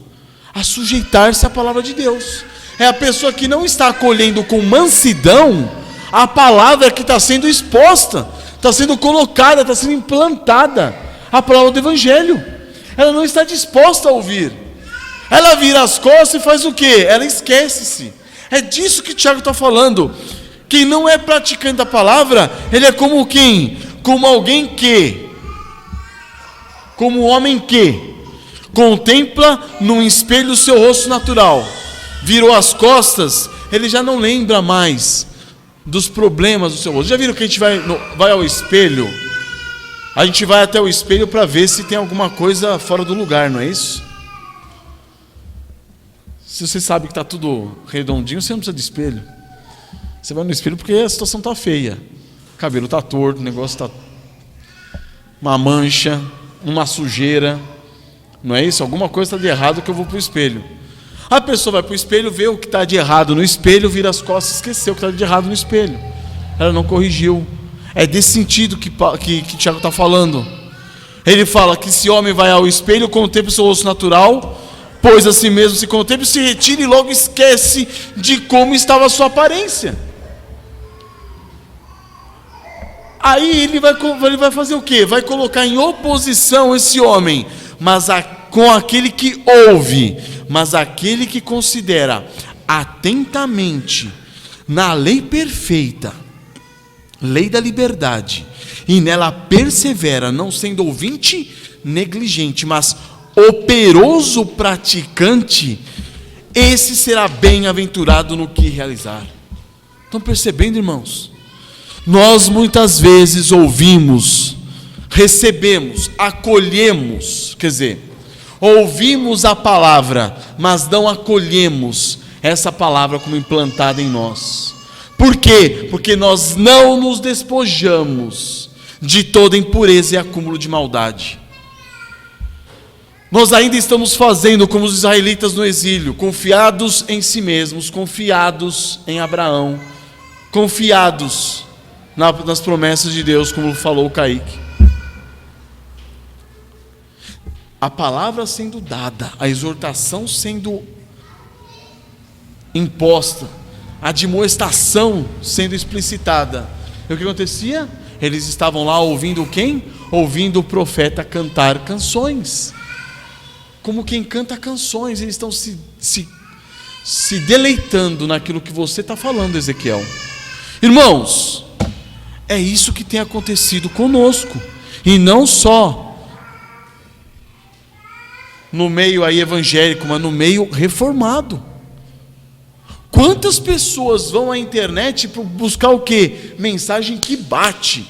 a sujeitar-se à palavra de Deus. É a pessoa que não está acolhendo com mansidão a palavra que está sendo exposta, está sendo colocada, está sendo implantada, a palavra do Evangelho. Ela não está disposta a ouvir. Ela vira as costas e faz o quê? Ela esquece-se. É disso que Tiago está falando. Quem não é praticante da palavra, ele é como quem? Como alguém que, como um homem que contempla num espelho o seu rosto natural, virou as costas, ele já não lembra mais dos problemas do seu rosto. Já viram que a gente vai ao espelho? A gente vai até o espelho para ver se tem alguma coisa fora do lugar, não é isso? Se você sabe que está tudo redondinho, você não precisa de espelho. Você vai no espelho porque a situação está feia. O cabelo está torto, o negócio está uma mancha, uma sujeira. Não é isso? Alguma coisa está de errado que eu vou para o espelho. A pessoa vai para o espelho, vê o que está de errado no espelho, vira as costas e esqueceu o que está de errado no espelho. Ela não corrigiu. É desse sentido que Tiago está falando. Ele fala que esse homem vai ao espelho, contempla o seu rosto natural, pois assim mesmo se contempla, se retira e logo esquece de como estava a sua aparência. Aí ele vai fazer o quê? Vai colocar em oposição esse homem, mas com aquele que ouve, mas aquele que considera atentamente na lei perfeita, lei da liberdade, e nela persevera, não sendo ouvinte negligente, mas operoso praticante, esse será bem-aventurado no que realizar. Estão percebendo, irmãos? Nós muitas vezes ouvimos, recebemos, acolhemos, quer dizer, ouvimos a palavra, mas não acolhemos essa palavra como implantada em nós. Por quê? Porque nós não nos despojamos de toda impureza e acúmulo de maldade. Nós ainda estamos fazendo como os israelitas no exílio, confiados em si mesmos, confiados em Abraão, confiados nas promessas de Deus, como falou o Kaique. A palavra sendo dada, a exortação sendo imposta, a admoestação sendo explicitada. E o que acontecia? Eles estavam lá ouvindo quem? Ouvindo o profeta cantar canções. Como quem canta canções, eles estão se deleitando naquilo que você está falando, Ezequiel. Irmãos, é isso que tem acontecido conosco, e não só no meio aí evangélico, mas no meio reformado. Quantas pessoas vão à internet para buscar o quê? Mensagem que bate.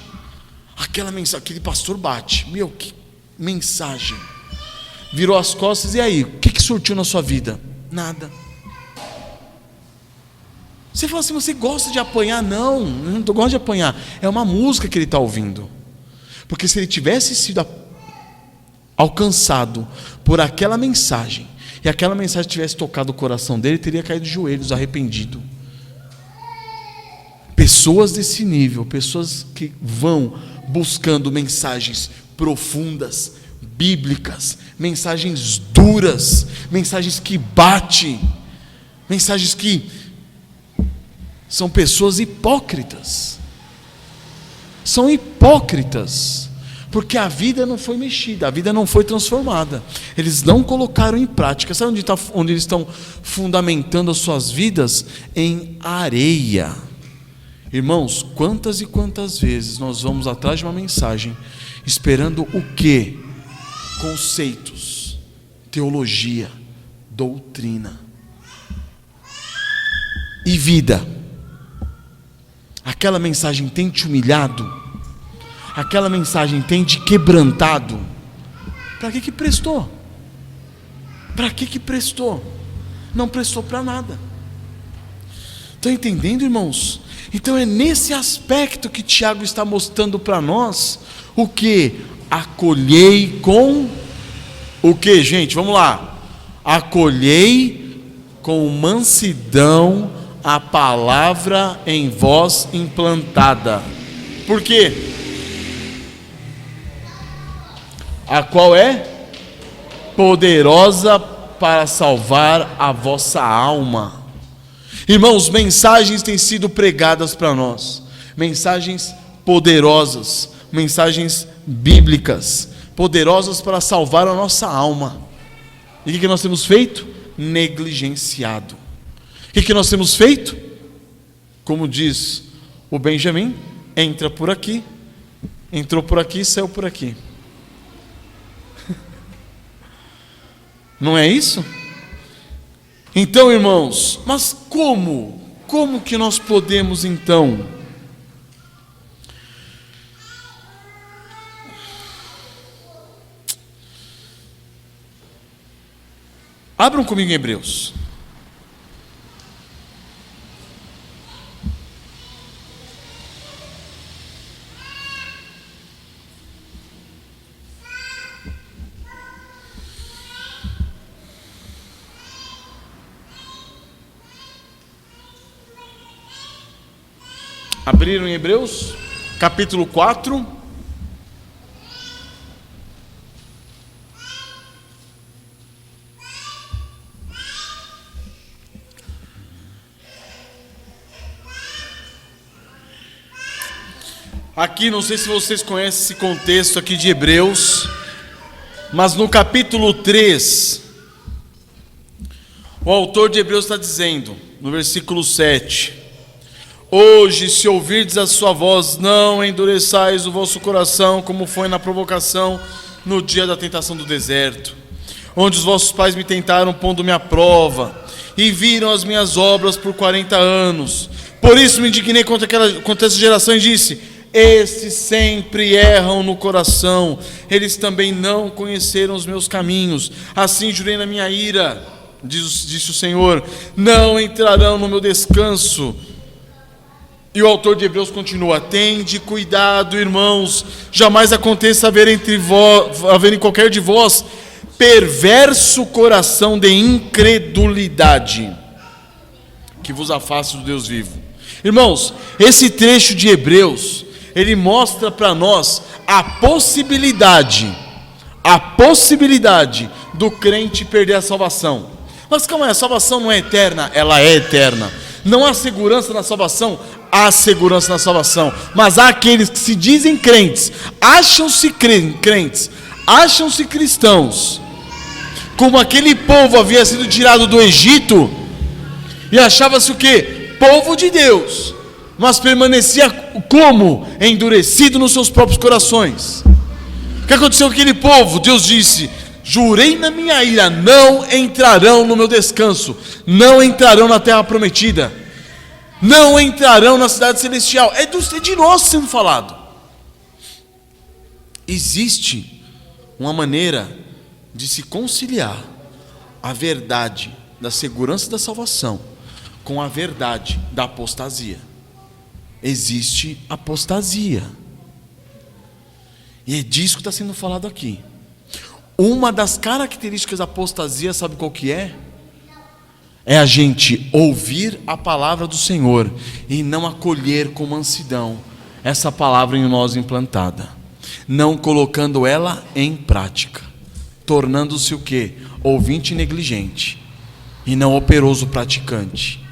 Aquela mensagem, aquele pastor bate. Meu, que mensagem. Virou as costas, e aí? O que surtiu na sua vida? Nada. Você fala assim, você gosta de apanhar? Não, eu não gosto de apanhar. É uma música que ele está ouvindo. Porque se ele tivesse sido alcançado por aquela mensagem, e aquela mensagem tivesse tocado o coração dele, teria caído de joelhos, arrependido. Pessoas desse nível, pessoas que vão buscando mensagens profundas, bíblicas, mensagens duras, mensagens que batem, mensagens que são pessoas hipócritas. São hipócritas, porque a vida não foi mexida, a vida não foi transformada. Eles não colocaram em prática. Sabe onde eles estão fundamentando as suas vidas? Em areia. Irmãos, quantas e quantas vezes nós vamos atrás de uma mensagem, esperando o quê? Conceitos, teologia, doutrina e vida. Aquela mensagem tem te humilhado? Aquela mensagem tem te quebrantado? Para que prestou? Para que prestou? Não prestou para nada. Estão entendendo, irmãos? Então é nesse aspecto que Tiago está mostrando para nós o que? Acolhei com o que, gente? Vamos lá. Acolhei com mansidão a palavra em vós implantada. Por quê? A qual é poderosa para salvar a vossa alma. Irmãos, mensagens têm sido pregadas para nós, mensagens poderosas, mensagens bíblicas, poderosas para salvar a nossa alma. E o que nós temos feito? Negligenciado. O que nós temos feito? Como diz o Benjamin, entra por aqui, entrou por aqui, saiu por aqui. Não é isso? Então, irmãos, mas como? Como que nós podemos então abram comigo em Hebreus. Abriram em Hebreus, capítulo 4. Aqui, não sei se vocês conhecem esse contexto aqui de Hebreus, mas no capítulo 3, o autor de Hebreus está dizendo, no versículo 7: hoje, se ouvirdes a sua voz, não endureçais o vosso coração, como foi na provocação no dia da tentação do deserto, onde os vossos pais me tentaram, pondo-me à prova, e viram as minhas obras por 40 anos. Por isso me indignei contra essa geração e disse: estes sempre erram no coração, eles também não conheceram os meus caminhos. Assim jurei na minha ira, disse o Senhor, não entrarão no meu descanso. E o autor de Hebreus continua: tende cuidado, irmãos, jamais aconteça haver em qualquer de vós perverso coração de incredulidade, que vos afaste do Deus vivo. Irmãos, esse trecho de Hebreus, ele mostra para nós a possibilidade do crente perder a salvação. Mas calma aí, a salvação não é eterna? Ela é eterna. Não há segurança na salvação? Há segurança na salvação. Mas há aqueles que se dizem crentes, acham-se crentes, acham-se cristãos, como aquele povo havia sido tirado do Egito, e achava-se o quê? Povo de Deus, mas permanecia como? Endurecido nos seus próprios corações. O que aconteceu com aquele povo? Deus disse: jurei na minha ira, não entrarão no meu descanso, não entrarão na terra prometida, não entrarão na cidade celestial. É de nós sendo falado. Existe uma maneira de se conciliar a verdade da segurança da salvação com a verdade da apostasia. Existe apostasia, e é disso que está sendo falado aqui. Uma das características da apostasia, sabe qual que é? É a gente ouvir a palavra do Senhor e não acolher com mansidão essa palavra em nós implantada, não colocando ela em prática, tornando-se o quê? Ouvinte negligente e não operoso praticante.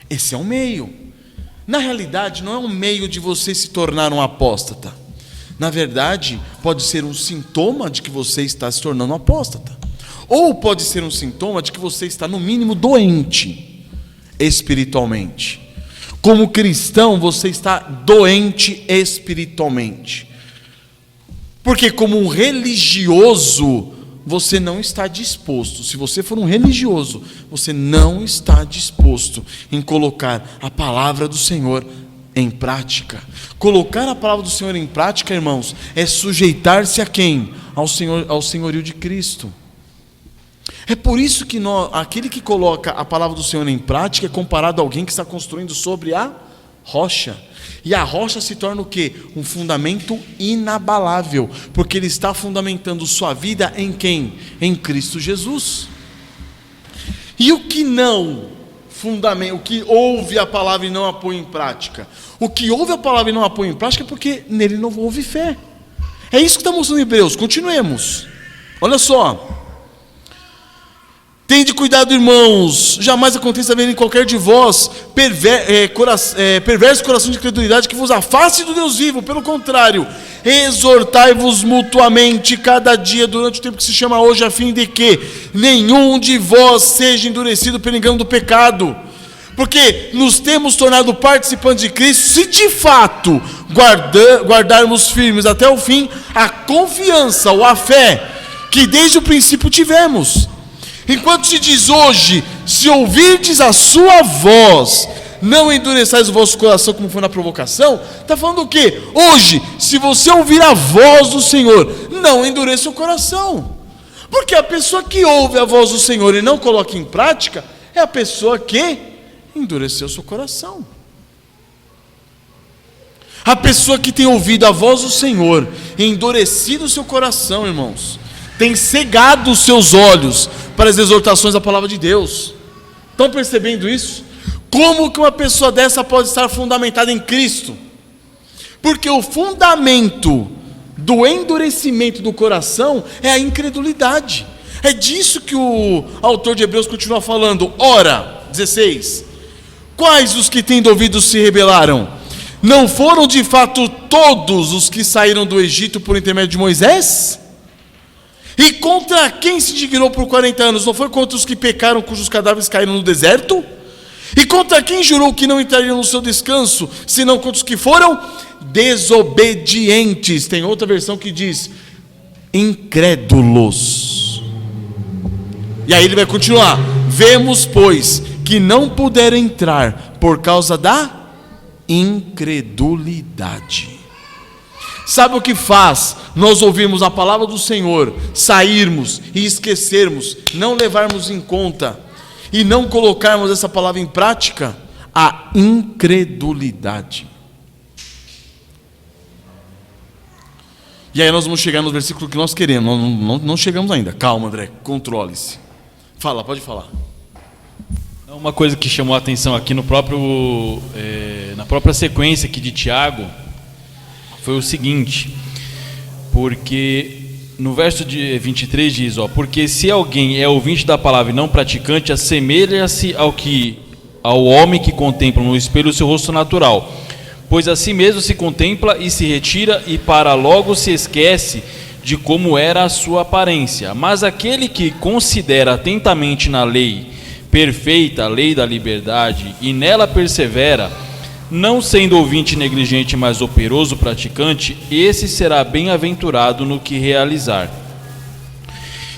Esse é um meio. Na realidade, não é um meio de você se tornar um apóstata. Na verdade, pode ser um sintoma de que você está se tornando um apóstata. Ou pode ser um sintoma de que você está, no mínimo, doente espiritualmente. Como cristão, você está doente espiritualmente. Porque como um religioso, você não está disposto. Se você for um religioso, você não está disposto em colocar a palavra do Senhor em prática. Colocar a palavra do Senhor em prática, irmãos, é sujeitar-se a quem? Ao senhorio de Cristo. É por isso que aquele que coloca a palavra do Senhor em prática é comparado a alguém que está construindo sobre a rocha. E a rocha se torna o quê? Um fundamento inabalável, porque ele está fundamentando sua vida em quem? Em Cristo Jesus. E o que não fundamenta, o que ouve a palavra e não a põe em prática? O que ouve a palavra e não a põe em prática é porque nele não houve fé. É isso que está mostrando em Hebreus. Continuemos. Olha só. Tende cuidado, irmãos, jamais aconteça haver em qualquer de vós perverso coração de incredulidade que vos afaste do Deus vivo. Pelo contrário, exortai-vos mutuamente cada dia durante o tempo que se chama hoje, a fim de que nenhum de vós seja endurecido pelo engano do pecado. Porque nos temos tornado participantes de Cristo, se de fato guardarmos firmes até o fim a confiança ou a fé que desde o princípio tivemos. Enquanto se diz hoje, se ouvirdes a sua voz, não endureçais o vosso coração como foi na provocação, está falando o quê? Hoje, se você ouvir a voz do Senhor, não endureça o coração. Porque a pessoa que ouve a voz do Senhor e não coloca em prática, é a pessoa que endureceu seu coração. A pessoa que tem ouvido a voz do Senhor e endurecido o seu coração, irmãos, tem cegado os seus olhos para as exortações da palavra de Deus. Estão percebendo isso? Como que uma pessoa dessa pode estar fundamentada em Cristo? Porque o fundamento do endurecimento do coração é a incredulidade. É disso que o autor de Hebreus continua falando. Ora, 16, quais os que tendo ouvido se rebelaram? Não foram de fato todos os que saíram do Egito por intermédio de Moisés? E contra quem se indignou por 40 anos? Não foi contra os que pecaram, cujos cadáveres caíram no deserto? E contra quem jurou que não entrariam no seu descanso, senão contra os que foram desobedientes? Tem outra versão que diz incrédulos. E aí ele vai continuar: vemos, pois, que não puderam entrar Por causa da incredulidade. Sabe o que faz nós ouvirmos a palavra do Senhor, sairmos e esquecermos, não levarmos em conta e não colocarmos essa palavra em prática? A incredulidade. E aí nós vamos chegar no versículo que nós queremos. Não chegamos ainda. Calma, André, controle-se. Fala, pode falar. Uma coisa que chamou a atenção aqui na própria sequência aqui de Tiago foi o seguinte, porque no verso 23 diz, porque se alguém é ouvinte da palavra e não praticante, assemelha-se ao homem que contempla no espelho o seu rosto natural, pois a si mesmo se contempla e se retira e para logo se esquece de como era a sua aparência. Mas aquele que considera atentamente na lei perfeita, a lei da liberdade, e nela persevera, não sendo ouvinte negligente, mas operoso praticante, esse será bem-aventurado no que realizar.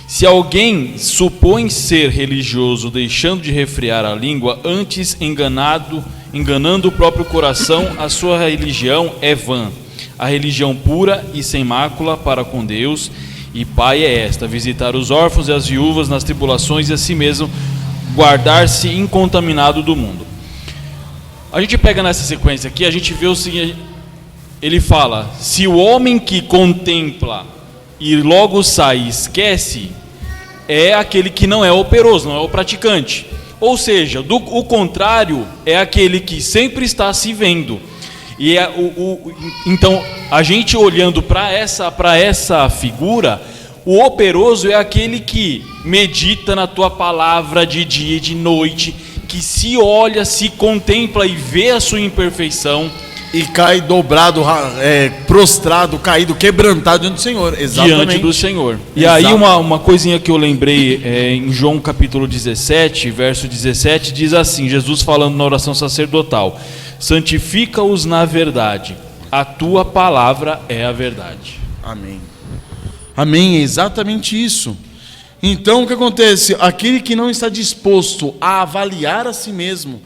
Se alguém supõe ser religioso, deixando de refrear a língua, antes enganando o próprio coração, a sua religião é vã. A religião pura e sem mácula para com Deus e Pai é esta: visitar os órfãos e as viúvas nas tribulações e a si mesmo guardar-se incontaminado do mundo. A gente pega nessa sequência aqui, a gente vê o seguinte, ele fala, se o homem que contempla e logo sai e esquece, é aquele que não é operoso, não é o praticante. Ou seja, o contrário é aquele que sempre está se vendo. E então, a gente olhando para essa figura, o operoso é aquele que medita na tua palavra de dia e de noite, que se olha, se contempla e vê a sua imperfeição. E cai dobrado, prostrado, caído, quebrantado diante do Senhor. Exatamente. Diante do Senhor. E Exato. aí uma coisinha que eu lembrei, em João capítulo 17, verso 17, diz assim, Jesus falando na oração sacerdotal: santifica-os na verdade, a tua palavra é a verdade. Amém. Amém, é exatamente isso. Então o que acontece? Aquele que não está disposto a avaliar a si mesmo,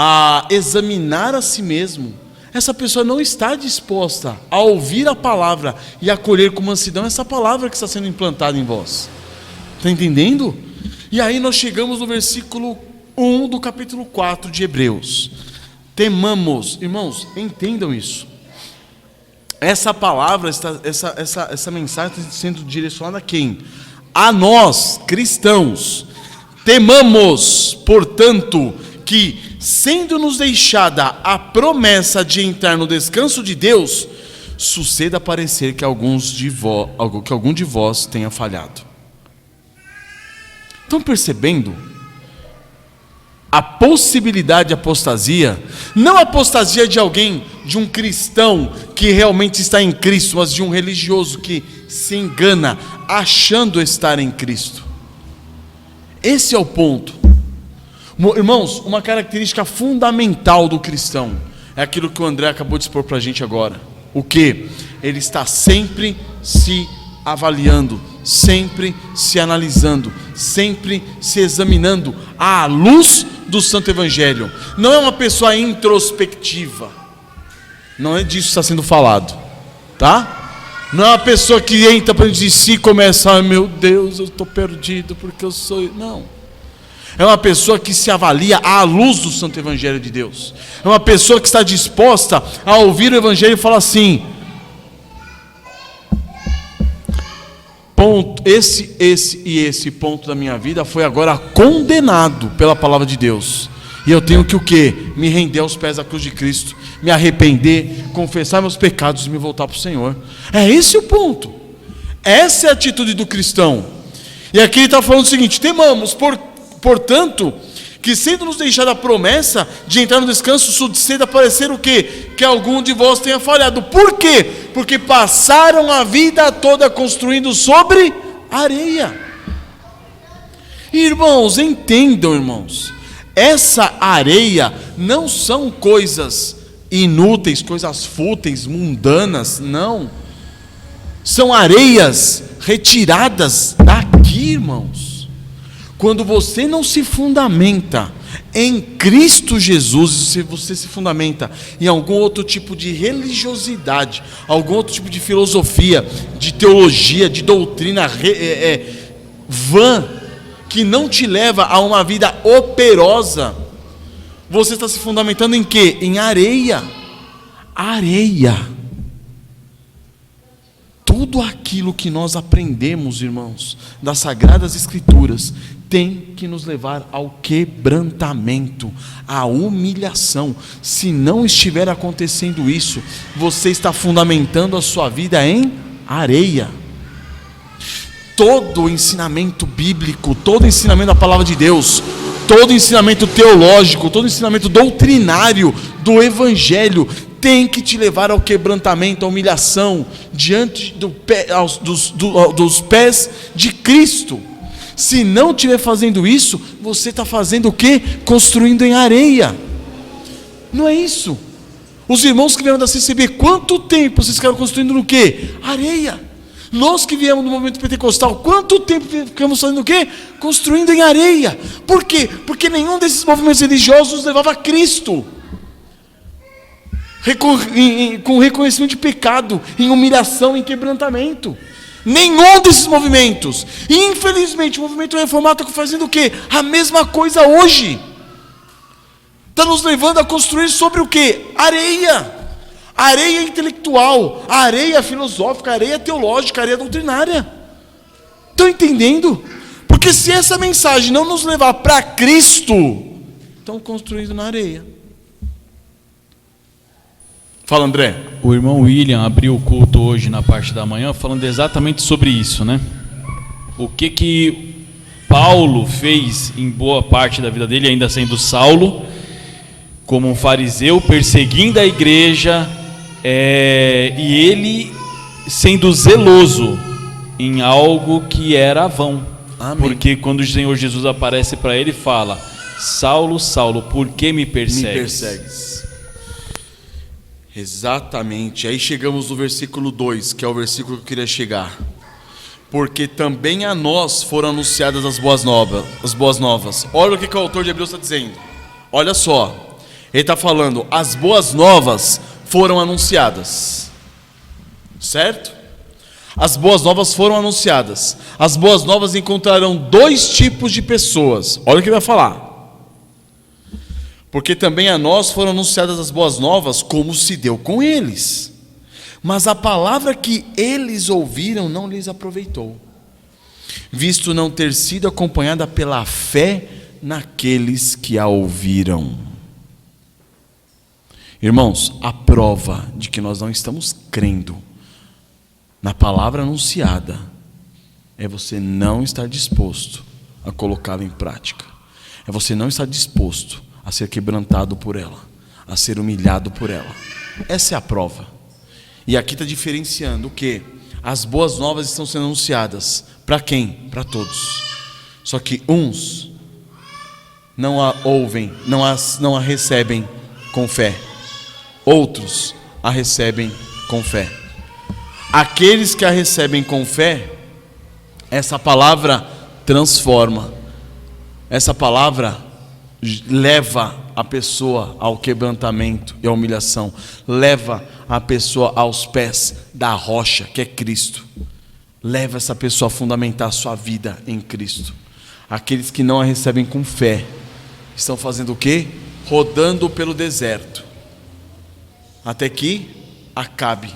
a examinar a si mesmo, essa pessoa não está disposta a ouvir a palavra e acolher com mansidão essa palavra que está sendo implantada em vós. Está entendendo? E aí nós chegamos no versículo 1 do capítulo 4 de Hebreus. Temamos, irmãos, entendam isso. Essa palavra, essa mensagem está sendo direcionada a quem? A nós, cristãos. Temamos, portanto, que, sendo-nos deixada a promessa de entrar no descanso de Deus, suceda parecer que algum de vós tenha falhado. Estão percebendo a possibilidade de apostasia? Não a apostasia de alguém, de um cristão que realmente está em Cristo, mas de um religioso que se engana achando estar em Cristo. Esse é o ponto. Irmãos, uma característica fundamental do cristão é aquilo que o André acabou de expor para a gente agora. O que? Ele está sempre se avaliando, sempre se analisando, sempre se examinando à luz do Santo Evangelho. Não é uma pessoa introspectiva. Não é disso que está sendo falado, tá? Não é uma pessoa que entra para dentro de si e começa: ai meu Deus, eu estou perdido porque eu sou... Não. É uma pessoa que se avalia à luz do Santo Evangelho de Deus. É uma pessoa que está disposta a ouvir o Evangelho e falar assim: ponto, esse ponto da minha vida foi agora condenado pela palavra de Deus. E eu tenho que o quê? Me render aos pés da cruz de Cristo, me arrepender, confessar meus pecados e me voltar para o Senhor. É esse o ponto. Essa é a atitude do cristão. E aqui ele está falando o seguinte: temamos, portanto, que sendo nos deixada a promessa de entrar no descanso, suceda parecer o quê? Que algum de vós tenha falhado. Por quê? Porque passaram a vida toda construindo sobre areia. Irmãos, entendam, irmãos, essa areia não são coisas inúteis, coisas fúteis, mundanas, não. São areias retiradas daqui, irmãos. Quando você não se fundamenta em Cristo Jesus, se você se fundamenta em algum outro tipo de religiosidade, algum outro tipo de filosofia, de teologia, de doutrina vã, que não te leva a uma vida operosa, você está se fundamentando em quê? Em areia. Areia. Tudo aquilo que nós aprendemos, irmãos, das Sagradas Escrituras, tem que nos levar ao quebrantamento, à humilhação. Se não estiver acontecendo isso, você está fundamentando a sua vida em areia. Todo o ensinamento bíblico, todo o ensinamento da palavra de Deus, todo o ensinamento teológico, todo o ensinamento doutrinário do Evangelho tem que te levar ao quebrantamento, à humilhação, diante dos pés de Cristo. Se não estiver fazendo isso, você está fazendo o quê? Construindo em areia. Não é isso? Os irmãos que vieram da CCB, quanto tempo vocês ficaram construindo no quê? Areia. Nós que viemos do movimento pentecostal, quanto tempo ficamos fazendo o quê? Construindo em areia. Por quê? Porque nenhum desses movimentos religiosos nos levava a Cristo. Com reconhecimento de pecado, em humilhação, em quebrantamento. Nenhum desses movimentos. E infelizmente o movimento reformado está fazendo o quê? A mesma coisa hoje. Está nos levando a construir sobre o quê? Areia. Areia intelectual, areia filosófica, areia teológica, areia doutrinária. Estão entendendo? Porque se essa mensagem não nos levar para Cristo, estão construindo na areia. Fala, André. O irmão William abriu o culto hoje na parte da manhã falando exatamente sobre isso, né? O que Paulo fez em boa parte da vida dele, ainda sendo Saulo, como um fariseu, perseguindo a igreja, e ele sendo zeloso em algo que era vão. Amém. Porque quando o Senhor Jesus aparece para ele, fala: Saulo, Saulo, por que me persegues? Me persegues. Exatamente. Aí chegamos no versículo 2, que é o versículo que eu queria chegar. Porque também a nós foram anunciadas as boas novas. Olha o que o autor de Hebreus está dizendo. Olha só. Ele está falando, as boas novas foram anunciadas. Certo? As boas novas foram anunciadas. As boas novas encontrarão dois tipos de pessoas. Olha o que ele vai falar. Porque também a nós foram anunciadas as boas novas, como se deu com eles. Mas a palavra que eles ouviram não lhes aproveitou, visto não ter sido acompanhada pela fé naqueles que a ouviram. Irmãos, a prova de que nós não estamos crendo na palavra anunciada é você não estar disposto a colocá-la em prática. É você não estar disposto a ser quebrantado por ela, a ser humilhado por ela. Essa é a prova. E aqui está diferenciando o que? As boas novas estão sendo anunciadas. Para quem? Para todos. Só que uns não a ouvem, não a recebem com fé. Outros a recebem com fé. Aqueles que a recebem com fé, essa palavra transforma. Essa palavra leva a pessoa ao quebrantamento e à humilhação. Leva a pessoa aos pés da rocha, que é Cristo. Leva essa pessoa a fundamentar a sua vida em Cristo. Aqueles que não a recebem com fé estão fazendo o quê? Rodando pelo deserto, até que acabe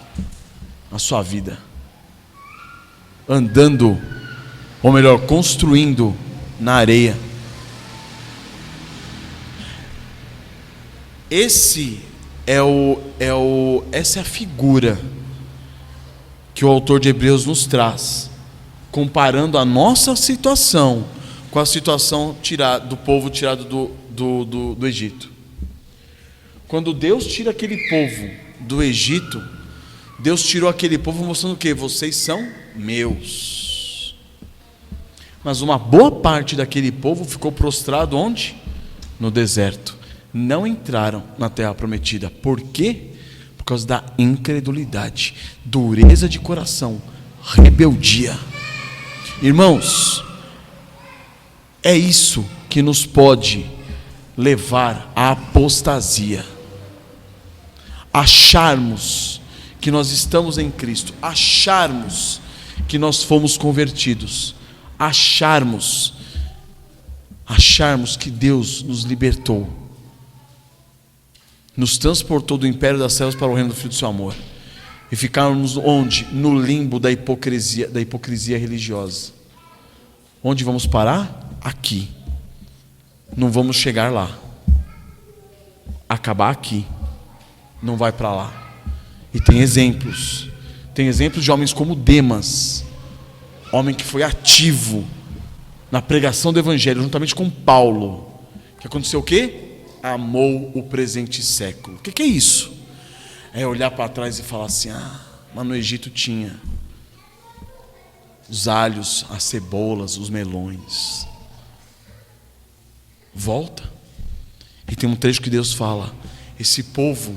a sua vida, andando, ou melhor, construindo na areia. Essa é a figura que o autor de Hebreus nos traz, comparando a nossa situação com a situação do povo tirado do Egito. Quando Deus tira aquele povo do Egito, Deus tirou aquele povo mostrando o quê? Vocês são meus. Mas uma boa parte daquele povo ficou prostrado onde? No deserto. Não entraram na terra prometida. Por quê? Por causa da incredulidade, dureza de coração, rebeldia. Irmãos, é isso que nos pode levar à apostasia. Acharmos que nós estamos em Cristo, acharmos que nós fomos convertidos, acharmos que Deus nos libertou, nos transportou do império das trevas para o reino do Filho do seu amor, e ficarmos onde? No limbo da hipocrisia religiosa. Onde vamos parar? Aqui. Não vamos chegar lá. Acabar aqui. Não vai para lá. E tem exemplos de homens como Demas, homem que foi ativo na pregação do evangelho, juntamente com Paulo, que aconteceu o quê? Amou o presente século. O que é isso? É olhar para trás e falar assim: mas no Egito tinha os alhos, as cebolas, os melões. Volta. E tem um trecho que Deus fala: esse povo,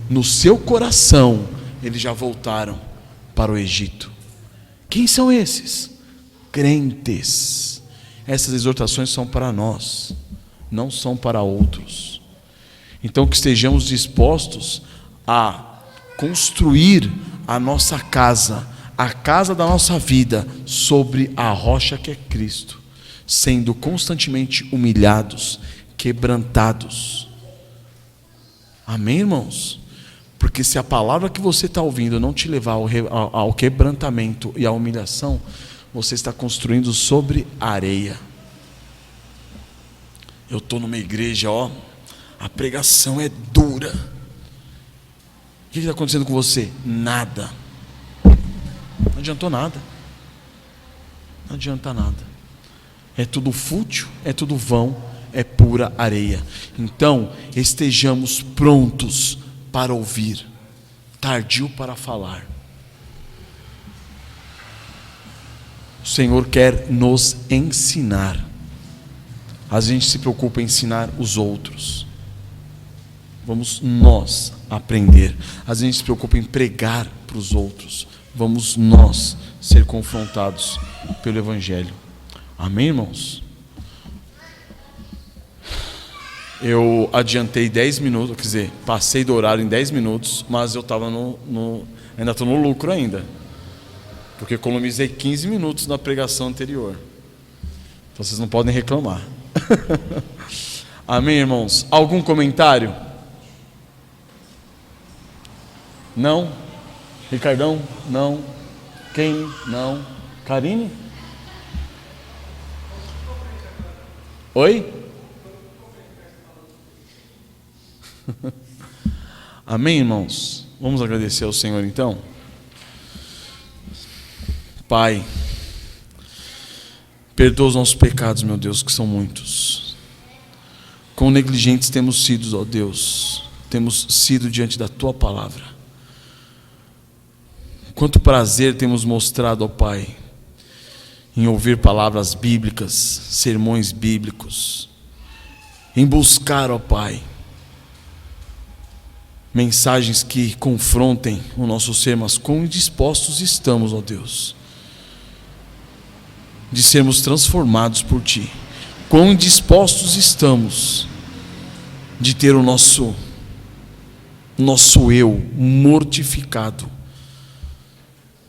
no seu coração, eles já voltaram para o Egito. Quem são esses? Crentes. Essas exortações são para nós, não são para outros. Então que estejamos dispostos a construir a nossa casa, a casa da nossa vida, sobre a rocha que é Cristo, sendo constantemente humilhados, quebrantados. Amém, irmãos? Porque se a palavra que você está ouvindo não te levar ao quebrantamento e à humilhação, você está construindo sobre areia. Eu estou numa igreja, a pregação é dura. O que está acontecendo com você? Nada. Não adiantou nada. Não adianta nada. É tudo fútil, é tudo vão, é pura areia. Então, estejamos prontos para ouvir, tardio para falar. O Senhor quer nos ensinar. Às vezes a gente se preocupa em ensinar os outros. Vamos nós aprender. Às vezes a gente se preocupa em pregar para os outros. Vamos nós ser confrontados pelo Evangelho. Amém, irmãos? Eu adiantei 10 minutos, quer dizer, passei do horário em 10 minutos, mas eu estava ainda estou no lucro ainda, porque economizei 15 minutos na pregação anterior. Então vocês não podem reclamar. Amém, irmãos? Algum comentário? Não? Ricardão? Não? Quem? Não? Karine? Oi? Amém, irmãos? Vamos agradecer ao Senhor então? Pai, perdoa os nossos pecados, meu Deus, que são muitos. Quão negligentes temos sido, ó Deus, temos sido diante da Tua palavra. Quanto prazer temos mostrado, ó Pai, em ouvir palavras bíblicas, sermões bíblicos, em buscar, ó Pai, mensagens que confrontem o nosso ser, mas quão dispostos estamos, ó Deus, de sermos transformados por Ti. Quão dispostos estamos de ter o nosso eu mortificado,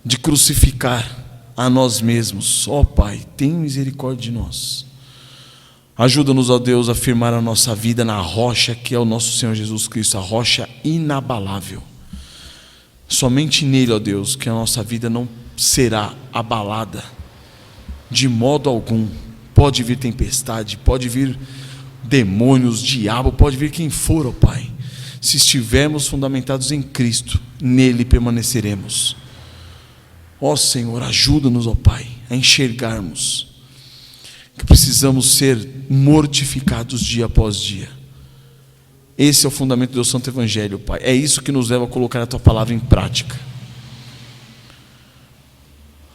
de crucificar a nós mesmos. Ó Pai, tem misericórdia de nós. Ajuda-nos, ó Deus, a firmar a nossa vida na rocha que é o nosso Senhor Jesus Cristo, a rocha inabalável. Somente nele, ó Deus, que a nossa vida não será abalada de modo algum. Pode vir tempestade, pode vir demônios, diabo, pode vir quem for, ó Pai. Se estivermos fundamentados em Cristo, nele permaneceremos. Ó Senhor, ajuda-nos, ó Pai, a enxergarmos que precisamos ser mortificados dia após dia. Esse é o fundamento do Santo Evangelho, Pai. É isso que nos leva a colocar a Tua palavra em prática.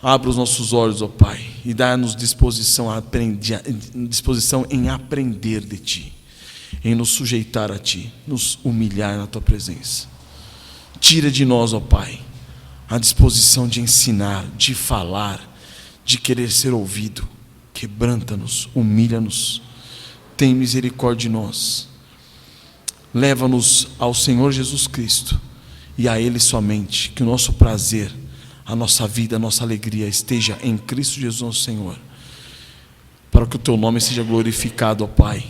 Abra os nossos olhos, ó Pai, e dá-nos disposição em aprender de Ti, em nos sujeitar a Ti, nos humilhar na Tua presença. Tira de nós, ó Pai, a disposição de ensinar, de falar, de querer ser ouvido. Quebranta-nos, humilha-nos. tem misericórdia de nós. Leva-nos ao Senhor Jesus Cristo e a Ele somente, que o nosso prazer, a nossa vida, a nossa alegria esteja em Cristo Jesus nosso Senhor, para que o Teu nome seja glorificado, ó Pai,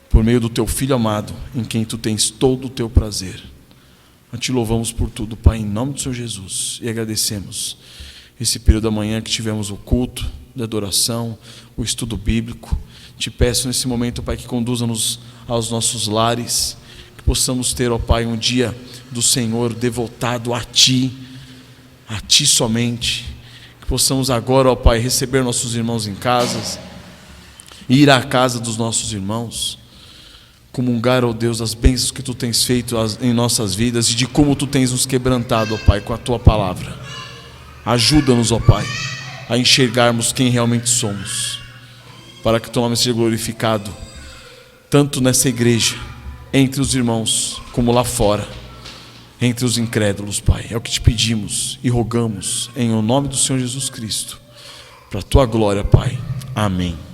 por meio do Teu Filho amado, em quem Tu tens todo o Teu prazer. Nós Te louvamos por tudo, Pai, em nome do Senhor Jesus, e agradecemos esse período da manhã que tivemos o culto de adoração, o estudo bíblico. Te peço nesse momento, Pai, que conduza-nos aos nossos lares, que possamos ter, ó Pai, um dia do Senhor devotado a Ti somente, que possamos agora, ó Pai, receber nossos irmãos em casas, ir à casa dos nossos irmãos, comungar, ó Deus, das bênçãos que Tu tens feito em nossas vidas e de como Tu tens nos quebrantado, ó Pai, com a Tua palavra. Ajuda-nos, ó Pai, a enxergarmos quem realmente somos, para que o Teu nome seja glorificado, tanto nessa igreja, entre os irmãos, como lá fora, entre os incrédulos, Pai. É o que Te pedimos e rogamos, em o nome do Senhor Jesus Cristo, para a Tua glória, Pai. Amém.